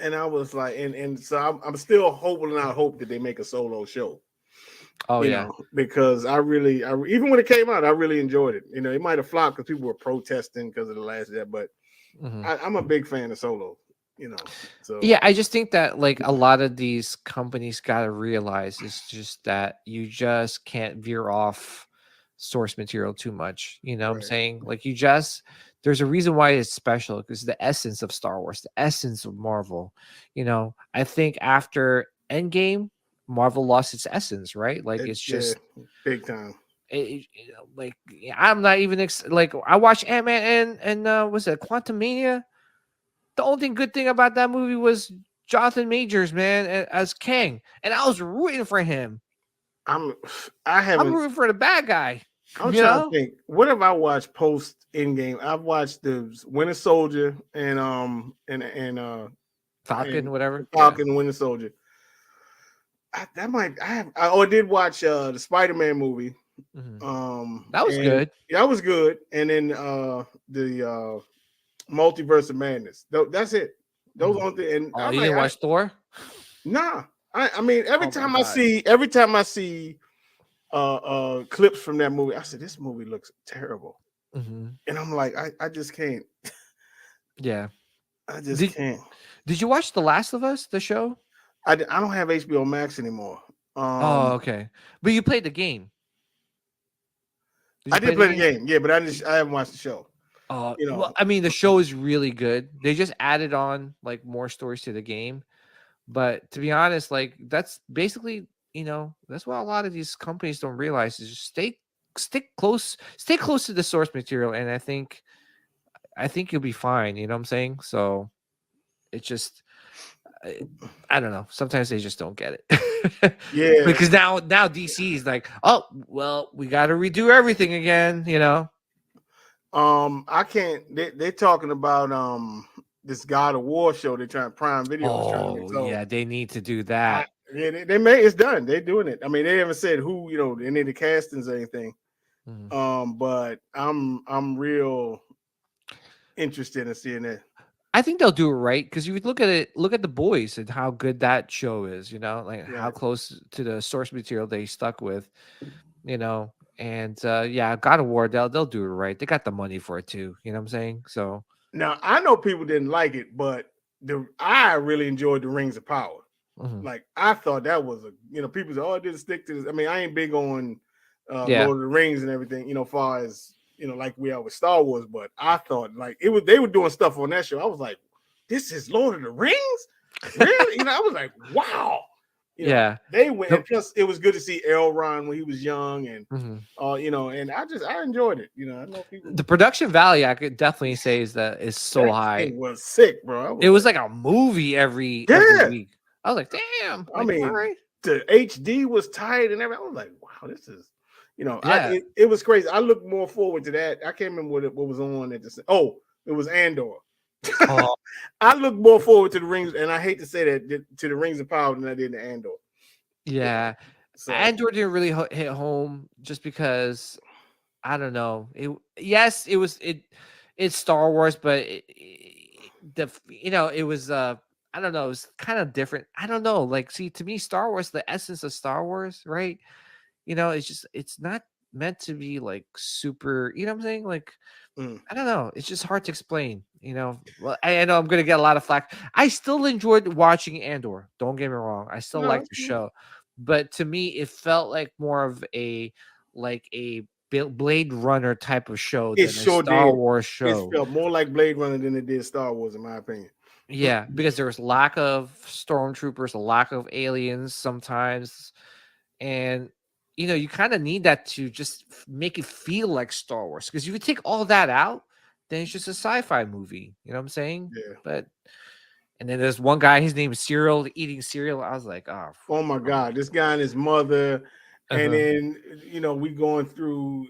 And I was like, and so I'm still hoping, and I hope that they make a Solo show. Oh you yeah, know, because I even when it came out, I really enjoyed it. It might have flopped because people were protesting because of The Last Jedi, but I'm a big fan of Solo. So yeah, I just think that like a lot of these companies got to realize it's just that you just can't veer off source material too much. What I'm saying? Like there's a reason why it's special, because the essence of Star Wars, the essence of Marvel. I think after Endgame, Marvel lost its essence, right? Like it's just big time. Like I'm not even like I watched Ant-Man and was it Quantumania? The only good thing about that movie was Jonathan Majors, man, as Kang, and I was rooting for him. I'm rooting for the bad guy. I'm trying to think. What have I watched post Endgame? I've watched the Winter Soldier and Falcon, whatever. Falcon, Winter Soldier. I did watch the Spider-Man movie. That was good. Yeah, that was good. And then Multiverse of Madness. That's it. Those on the and Oh, I'm you like, didn't watch Thor? nah. I mean, every Oh my time I God. see clips from that movie, I said this movie looks terrible, Mm-hmm. and I'm like, I just can't. Yeah. I just Did can't. Did you watch The Last of Us, the show? I don't have HBO Max anymore. Oh, okay. But you played the game. Did I you play did the play the game? game, yeah, but I haven't watched the show. You Well, know, I mean, the show is really good. They just added on like more stories to the game. But to be honest, like that's basically, that's what a lot of these companies don't realize is just stay close to the source material, and I think you'll be fine. You know what I'm saying? So it's just I don't know. Sometimes they just don't get it. yeah. Because now DC is like, oh well, we got to redo everything again. I can't. They're talking about this God of War show. They're trying Prime Video is trying to make. Oh So yeah, they need to do I, that. yeah, they made it's done. They're doing it. I mean, they haven't said who any of the castings or anything. Mhm. But I'm real interested in seeing that. I think they'll do it right because you look at it, look at the boys and how good that show is. Like how Right. close to the source material they stuck with. And yeah, God of War, they'll do it right. They got the money for it too. You know what I'm saying? So Now I know people didn't like it, but I really enjoyed the Rings of Power. mhm. Like I thought that was people say, oh, it didn't stick to this. I mean, I ain't big on Yeah, Lord of the Rings and everything, far as like we are with Star Wars, but I thought like they were doing stuff on that show. I was like, this is Lord of the Rings? Really? I was like, wow. yeah. They went, Nope. and plus it was good to see Elrond when he was young, and Mhm. and I enjoyed it. I know people. The production value, I could definitely say is so That high. thing was sick, bro. It was like a movie every yeah. week. I was like, damn. I Like, all mean, right. the HD was tight and everything. I was like, wow, this is, Yeah. it was crazy. I look more forward to that. I can't remember what was on at the. Oh, it was Andor. Oh, I look more forward to the rings, and I hate to say that to the Rings of Power than I did to Andor. yeah. So Andor didn't really hit home just because I don't know. Yes, it's Star Wars, but it was I don't know, it was kind of different. I don't know. Like, see, to me, Star Wars, the essence of Star Wars, right? It's not meant to be like super, you know what I'm saying? Like, I don't know. It's just hard to explain, Well, I know I'm gonna get a lot of flack. I still enjoyed watching Andor. Don't get me wrong. I still like the show, but to me, it felt like more of a Blade Runner type of show it than a sure Star did. Wars It show. felt more like Blade Runner than it did Star Wars, in my opinion. Yeah, because there was lack of stormtroopers, a lack of aliens sometimes, and you kind of need that to just make it feel like Star Wars. Because if you take all that out, then it's just a sci-fi movie. You know what I'm saying? Yeah. And then there's one guy, his name is Cereal, eating cereal. I was like, Oh my God, this guy and his mother, and uh-huh. then we going through.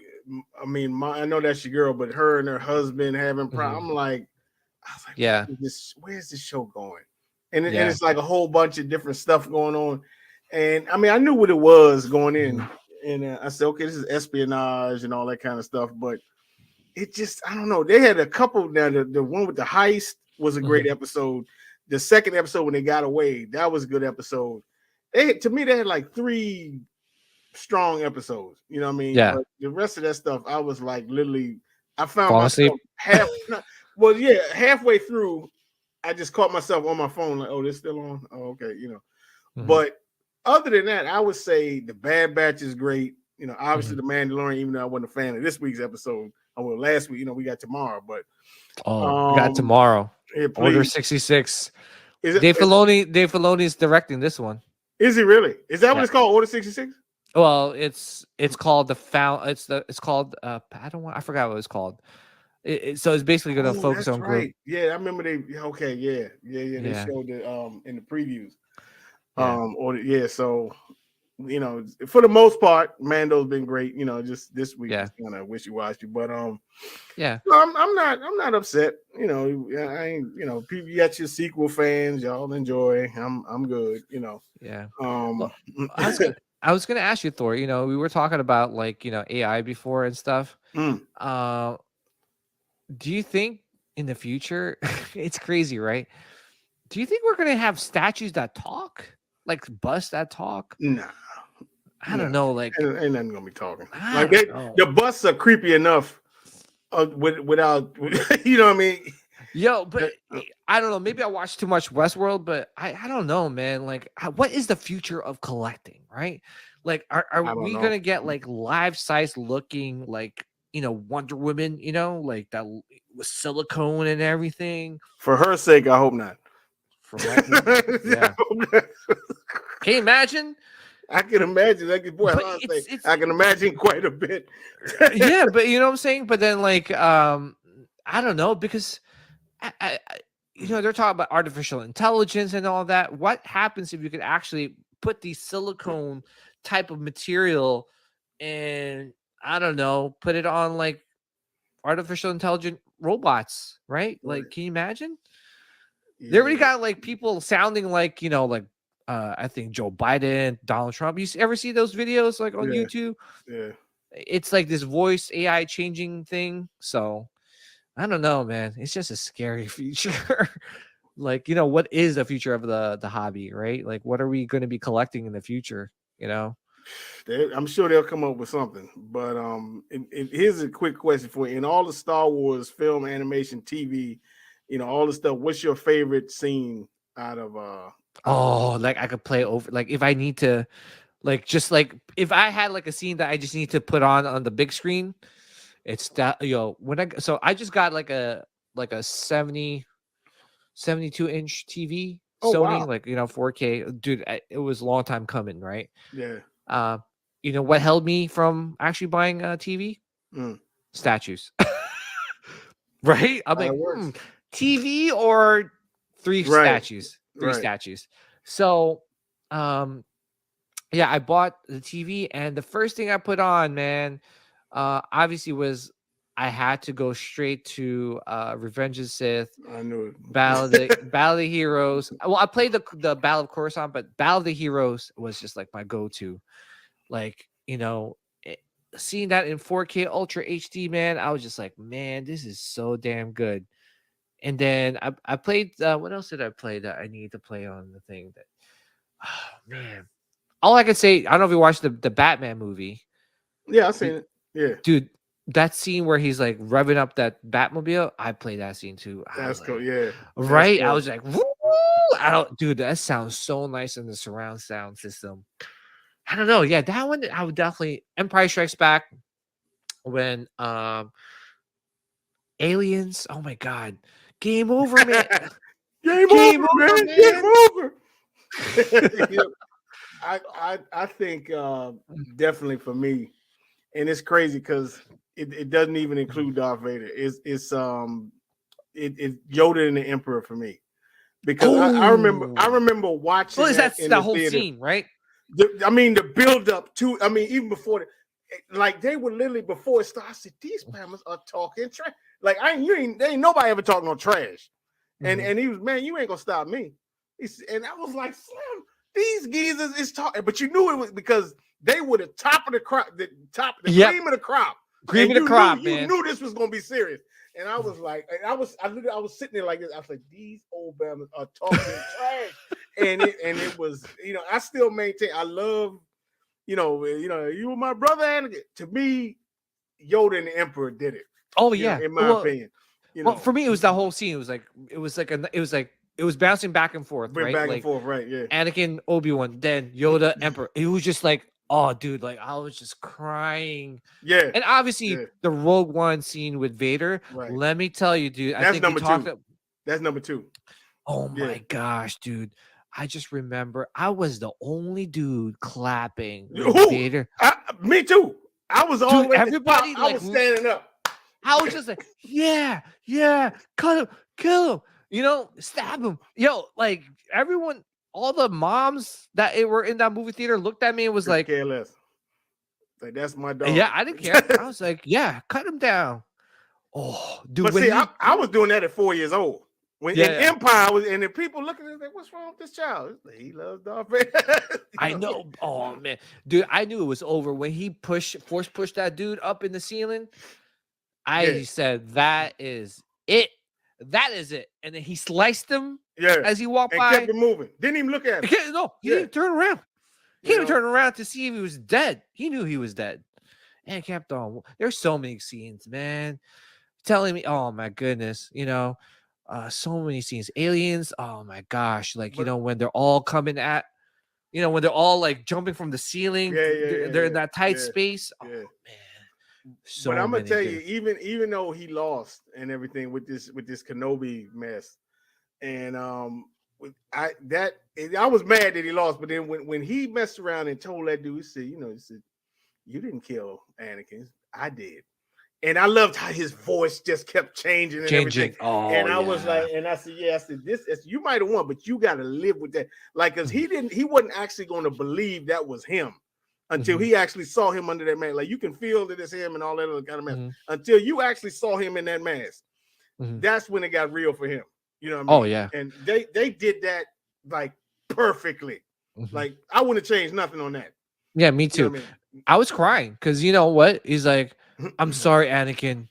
I mean, I know that's your girl, but her and her husband having problems. Mhm. I was like, Yeah, where's this show going? And yeah. it's like a whole bunch of different stuff going on. And I mean, I knew what it was going in, Mhm. and I said, okay, this is espionage and all that kind of stuff. But it just, I don't know. They had a couple now. The one with the heist was a great Mhm. episode. The second episode when they got away, that was a good episode. To me, they had like 3 strong episodes. You know what I mean? Yeah. But the rest of that stuff, I was like literally, I found Fall asleep. myself halfway through. I just caught myself on my phone, like, oh, this still on? Oh, okay, Mhm. But other than that, I would say the Bad Batch is great. Obviously Mhm. the Mandalorian, even though I wasn't a fan of this week's episode, or last week, we got tomorrow, but We got tomorrow. yeah, Order please. 66. Is it Dave Filoni is directing this one. is he really? Is that what Yeah. it's called? Order 66? Well, it's called it's called I forgot what it's called. So it's basically going to Oh, focus that's on growth. right. Yeah, I remember okay, yeah. They Yeah. showed it in the previews. Yeah. So for the most part, Mando's been great. Just this week Yeah. was kind of wishy-washy, but Yeah. no, I'm not upset. I ain't. People, you got your sequel fans, y'all enjoy. I'm good. Yeah. Um, Well, I was gonna ask you, Thor. We were talking about like AI before and stuff. mm, Uh, do you think in the future, it's crazy, right? Do you think we're gonna have statues that talk, like busts that talk? Nah, I don't know. Like, ain't nothing gonna be talking. I Like don't know. the busts are creepy enough without, you know what I mean? Yo, but I don't know. Maybe I watched too much Westworld, but I don't know, man. Like, what is the future of collecting, right? Like, are I don't we know. gonna get like life size looking, like, Wonder Woman, like that with silicone and everything? For her sake, I hope not. For yeah. Can you imagine? I can imagine. Boy, I can imagine quite a bit. Yeah, but you know what I'm saying? But then, like, I don't know, because I they're talking about artificial intelligence and all that. What happens if you could actually put the silicone type of material and, I don't know, put it on like artificial intelligent robots, right? Like, can you imagine? Yeah. They already got like people sounding like, like I think Joe Biden, Donald Trump. Ever see those videos like on YouTube? Yeah. It's like this voice AI changing thing. So I don't know, man. It's just a scary future. Like, what is the future of the hobby, right? Like, what are we going to be collecting in the future? I'm sure they'll come up with something. But here's a quick question for you. In all the Star Wars film, animation, TV, all the stuff, what's your favorite scene out of like I could play over, like if I need to, like, just like if I had like a scene that I just need to put on the big screen, it's that, so I just got like a 72-inch TV, Sony, wow. like 4K, dude. It was a long time coming, right? Yeah. What held me from actually buying a TV? Statues. Right? I'm like, TV or three statues. So yeah, I bought the TV, and the first thing I put on, man, obviously was I had to go straight to Revenge of the Sith. I knew it. Battle of the Heroes. Well, I played the Battle of Coruscant, but Battle of the Heroes was just like my go-to. Like, seeing that in 4K Ultra HD, man, I was just like, man, this is so damn good. And then I played, what else did I play that I need to play on the thing? That, oh man, all I could say, I don't know if you watched the Batman movie. Yeah, I've seen it. Yeah, dude, that scene where he's like revving up that Batmobile, I played that scene too. That's cool. Yeah, right. Cool. I was like, woo! Dude, that sounds so nice in the surround sound system. I don't know. Yeah, that one I would definitely. Empire Strikes Back, when aliens. Oh my god, game over, man. Game over, man. Game over. I think definitely for me, and it's crazy because it doesn't even include Darth Vader. It's Yoda and the Emperor for me, because I remember watching. Well, that's the whole theater. Scene, right? The build up to. Even before like they were literally before it started. I said, these pammers are talking trash. Like there ain't nobody ever talking no trash. And he was, man, you ain't gonna stop me. And I was like, Slim, these geezers is talking, but you knew it was because they were the top of the crop, the cream of the crop. Cream of the crop, man. You knew this was gonna be serious. And I was like, I was sitting there like this. I was like, these old bammers are talking trash. And it was, I still maintain. I love, you were my brother, and to me, Yoda and the Emperor did it. Oh yeah, in my opinion. Well, for me, it was the whole scene. It was bouncing back and forth, right? Back and forth, right? Yeah. Anakin, Obi-Wan, then Yoda, Emperor. It was just like, oh, dude, like I was just crying. Yeah. And obviously, the Rogue One scene with Vader. Right. Let me tell you, dude. That's number two. That's number two. Oh my gosh, dude. I just remember I was the only dude clapping with Vader. Me too. I was always everybody. I was standing up. I was just like, yeah, cut him, kill him, stab him. Like everyone, all the moms that were in that movie theater looked at me and was like, care less. Like, that's my dog. Yeah, I didn't care. I was like, yeah, cut him down. Oh, dude. But see, I was doing that at 4 years old. When Empire was, and the people looking at it like, what's wrong with this child? He loves Darth Vader. I know. Oh man, dude, I knew it was over when he force pushed that dude up in the ceiling. I said, that is it. that is it. And then he sliced him Yeah. as he walked And by. kept it moving. Didn't even look at him. No, he Yeah. didn't turn around. He You didn't know? turn around to see if he was dead. He knew he was dead. And kept on. There's so many scenes, man. Telling me, oh my goodness, so many scenes. Aliens, oh my gosh. Like, But- when they're all coming at, when they're all like jumping from the ceiling, they're in that tight space. Oh Yeah. man. So But I'm gonna many tell good- you, even though he lost and everything with this Kenobi mess, and I was mad that he lost, but then when he messed around and told that dude, he said, you didn't kill Anakin, I did. And I loved how his voice just kept changing and everything. Oh, and I was like, and I said, this you might have won, but you got to live with that. Like, because he wasn't actually going to believe that was him until he actually saw him under that mask. Like, you can feel that it's him and all that other kind of mask. Until you actually saw him in that mask. That's when it got real for him. You know what I mean? Oh, yeah. And they did that like perfectly. Like, I wouldn't have changed nothing on that. Yeah, me too. You know what I mean? I was crying because you know what? He's like, I'm sorry, Anakin.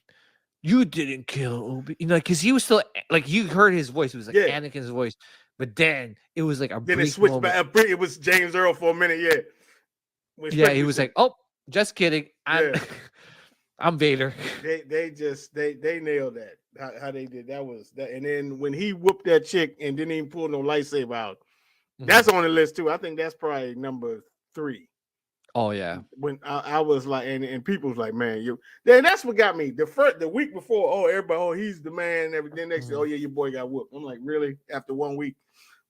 You didn't kill Obi. Because he was still like, you heard his voice. It was like Anakin's voice. But then it was like a then brief it switched moment. back. It was James Earl for a minute. Yeah. Yeah, he was like, oh, just kidding. I'm Vader. They nailed that. How they did that was that. And then when he whooped that chick and didn't even pull no lightsaber out, that's on the list too. I think that's probably number 3. Oh yeah. When I was like, and people was like, man, then that's what got me. The week before, everybody, he's the man and everything. Next, your boy got whooped. I'm like, really? After 1 week?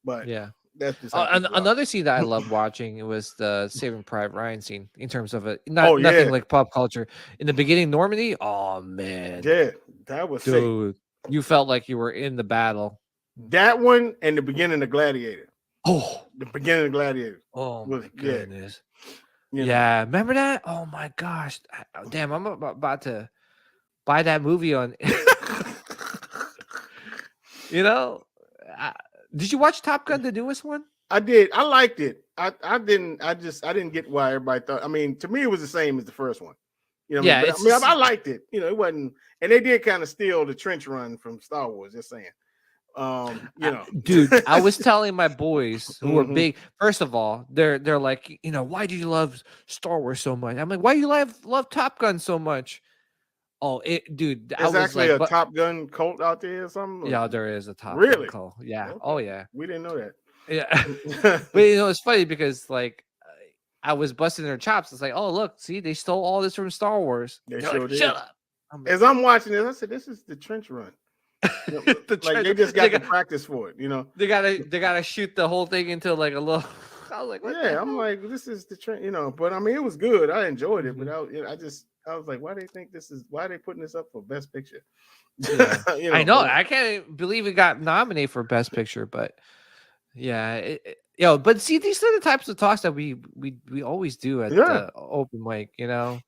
But yeah, that's just another scene that I loved watching. It was the Saving Private Ryan scene in terms of it. Nothing like pop culture. In the beginning, Normandy. Oh man. Yeah, that was dude. Sick. You felt like you were in the battle. That one and the beginning of Gladiator. Oh, the beginning of Gladiator. Oh my goodness. Yeah. Yeah, remember that? Oh my gosh. Damn, I'm about to buy that movie on did you watch Top Gun, the newest one? I did. I liked it. I didn't get why everybody thought. I mean, to me, it was the same as the first one. I liked it. It wasn't, and they did kind of steal the trench run from Star Wars. Just saying. Dude, I was telling my boys who were big. First of all, they're like, why do you love Star Wars so much? I'm like, why do you love Top Gun so much? Oh, dude, there's actually a Top Gun cult out there or something. Yeah, there is a Top Gun cult. Yeah. Okay. Oh yeah. We didn't know that. Yeah. But it's funny because like I was busting their chops. It's like, oh look, see, they stole all this from Star Wars. They sure did. Shut up. As I'm watching this, I said, this is the trench run. They just got to practice for it, They gotta shoot the whole thing into like a little. I was like, I'm like, this is the trend, But I mean, it was good. I enjoyed it, but I was like, why are they putting this up for Best Picture? Yeah. I know. I can't believe it got nominated for Best Picture, but yeah, but see, these are the types of talks that we always do at the open mic, and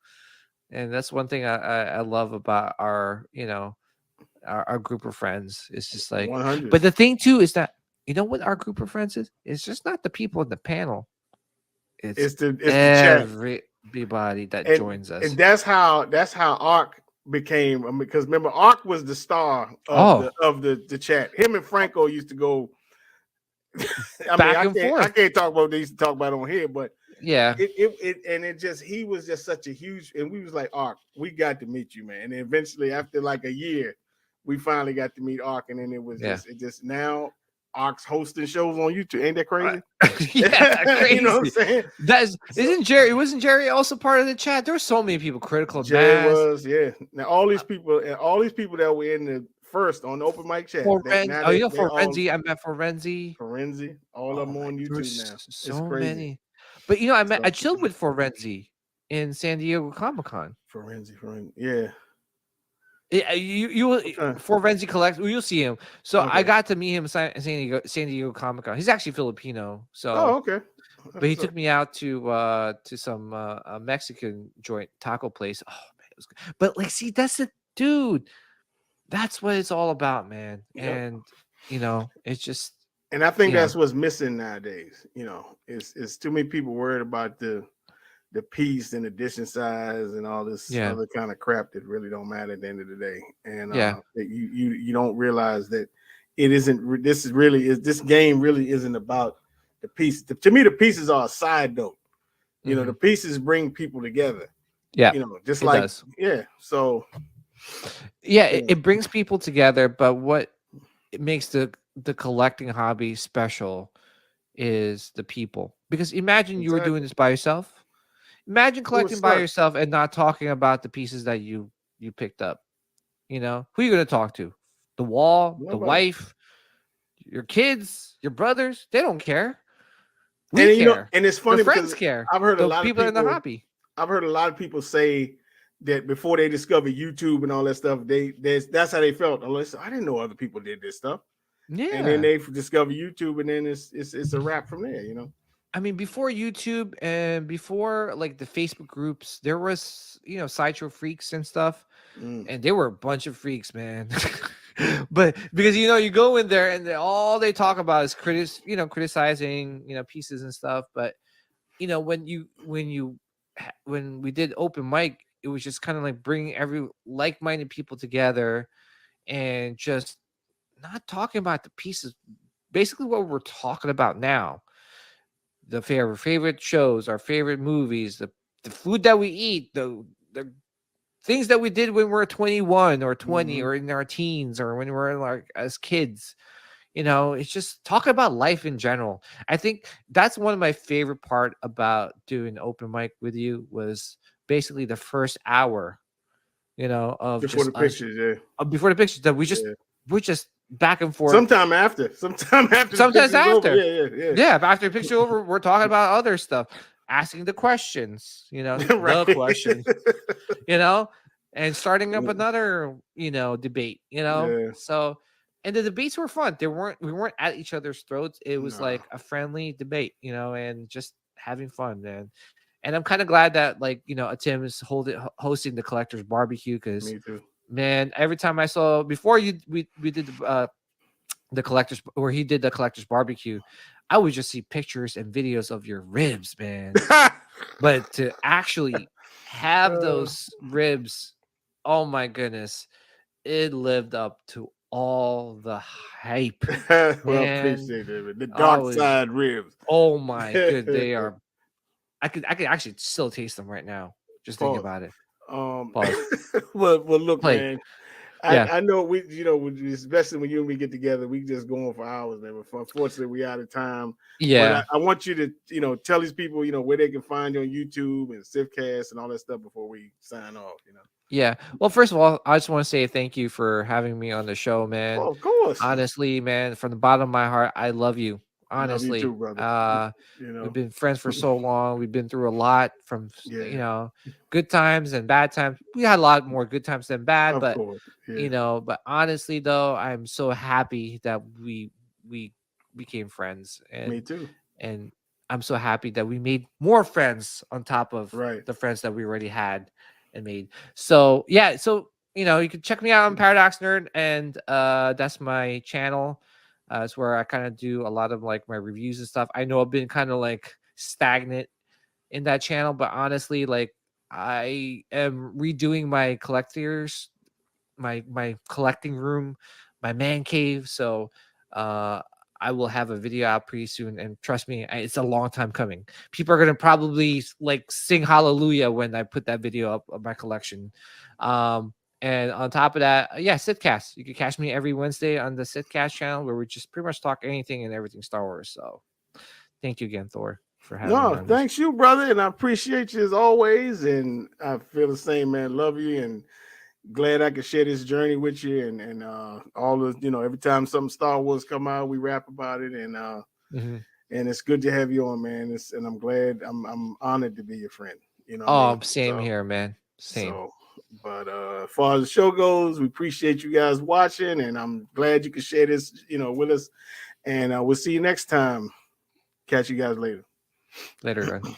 that's one thing I love about our our group of friends. It's just like 100. But the thing too is that what our group of friends is? It's just not the people in the panel. It's the everybody that joins us. And that's how Ark became, because remember, Ark was the star of the chat. Him and Franco used to go I can't talk about what they used to talk about on here, but yeah, he was just such a huge, and we was like, Ark, we got to meet you, man. And eventually, after like a year, we finally got to meet Ark, and then it was just now Ark's hosting shows on YouTube. Ain't that crazy? Yeah, crazy. You know what I'm saying? Isn't Jerry? Wasn't Jerry also part of the chat? There were so many people critical. Jerry was, yeah. Now all these people that were in the first on the open mic chat. Forenzi. I met Forenzi. All of them on YouTube now. So many. But I chilled with Forenzi in San Diego Comic-Con. Forenzi, yeah. You Forenzi Collect. You'll see him. So I got to meet him at San Diego Comic-Con. He's actually Filipino. So okay. But he took me out to some Mexican joint taco place. Oh man, it was good. But like, see, that's the dude. That's what it's all about, man. Yep. And it's just. And I think that's what's missing nowadays. It's too many people worried about the the piece and edition size and all this Yeah. other kind of crap that really don't matter at the end of the day. And Yeah. that you don't realize that it isn't. This game really isn't about the piece. To me, the pieces are a side note. You know, the pieces bring people together. Yeah. You know, just It like does. yeah. So yeah, it brings people together, but what it makes the collecting hobby special is the people. Because imagine you were doing exactly. this by yourself. Imagine It would collecting by suck. yourself and not talking about the pieces that you picked up. You know, who are you going to talk to? The wall, the Nobody. wife, your kids, your brothers. They don't care. And We you know, care. and it's Your funny friends because care. I've heard a The lot of people in the people. hobby. I've heard a lot of people say that before they discovered YouTube and all that stuff, that's how they felt. Unless I didn't know other people did this stuff, and then Yeah. they discover YouTube, and then it's a wrap from there. You know. I mean, before YouTube and before like the Facebook groups, there was, Sideshow Freaks and stuff. And they were a bunch of freaks, man. But because you go in there and all they talk about is criticizing pieces and stuff. But when we did open mic, it was just kind of like bringing every like-minded people together and just not talking about the pieces. Basically, what we're talking about now: the favorite shows, our favorite movies, the food that we eat, the things that we did when we were 21 or 20 or in our teens or when we were like as kids. It's just talking about life in general. I think that's one of my favorite part about doing open mic with you was basically the first hour, of Before just the us pictures, yeah. before the pictures that we're just back and forth. Sometime after the Sometimes pictures after. over. Yeah. Yeah, but after the picture over, we're talking about other stuff, asking the questions, Right. the question, and starting up another, debate, Yeah. So, and the debates were fun. We weren't at each other's throats. It was Nah. like a friendly debate, and just having fun, man. And I'm kind of glad that Tim is hosting the collector's barbecue because, Me too. man, every time I saw before we did the collector's where he did the collector's barbecue, I would just see pictures and videos of your ribs, man. But to actually have those ribs, oh my goodness, it lived up to all the hype. Well, Man, appreciate it. The I dark was, side ribs. oh my good, they are. I could actually still taste them right now. Just thinking Pause. about it. Pause. well, look, Play. man. Yeah. I know especially when you and me get together, we just go on for hours, man. But unfortunately, we out of time. Yeah. But I want you to, tell these people, where they can find you on YouTube and Sithcast and all that stuff before we sign off, Yeah. Well, first of all, I just want to say thank you for having me on the show, man. Oh, of course. Honestly, man, from the bottom of my heart, I love you. Honestly, love you too, brother. We've been friends for so long. We've been through a lot from good times and bad times. We had a lot more good times than bad, of but course. Yeah. but honestly though, I'm so happy that we became friends. And Me too. And I'm so happy that we made more friends on top of Right. the friends that we already had and made. So yeah, so you can check me out on Paradox Nerd, and that's my channel. It's where I kind of do a lot of like my reviews and stuff. I know I've been kind of like stagnant in that channel, but honestly, like I am redoing my my collecting room, my man cave. So I will have a video out pretty soon, and trust me, it's a long time coming. People are gonna probably like sing hallelujah when I put that video up of my collection. And on top of that, Sithcast. You can catch me every Wednesday on the Sithcast channel, where we just pretty much talk anything and everything Star Wars. So thank you again, Thor, for having me. No, thanks you, brother, and I appreciate you as always. And I feel the same, man. Love you, and glad I could share this journey with you. And all the every time something Star Wars come out, we rap about it, and and it's good to have you on, man. And I'm glad, I'm honored to be your friend. Same here, man. Same. So, but as far as the show goes, we appreciate you guys watching, and I'm glad you could share this, with us. And we'll see you next time. Catch you guys later. Later, guys.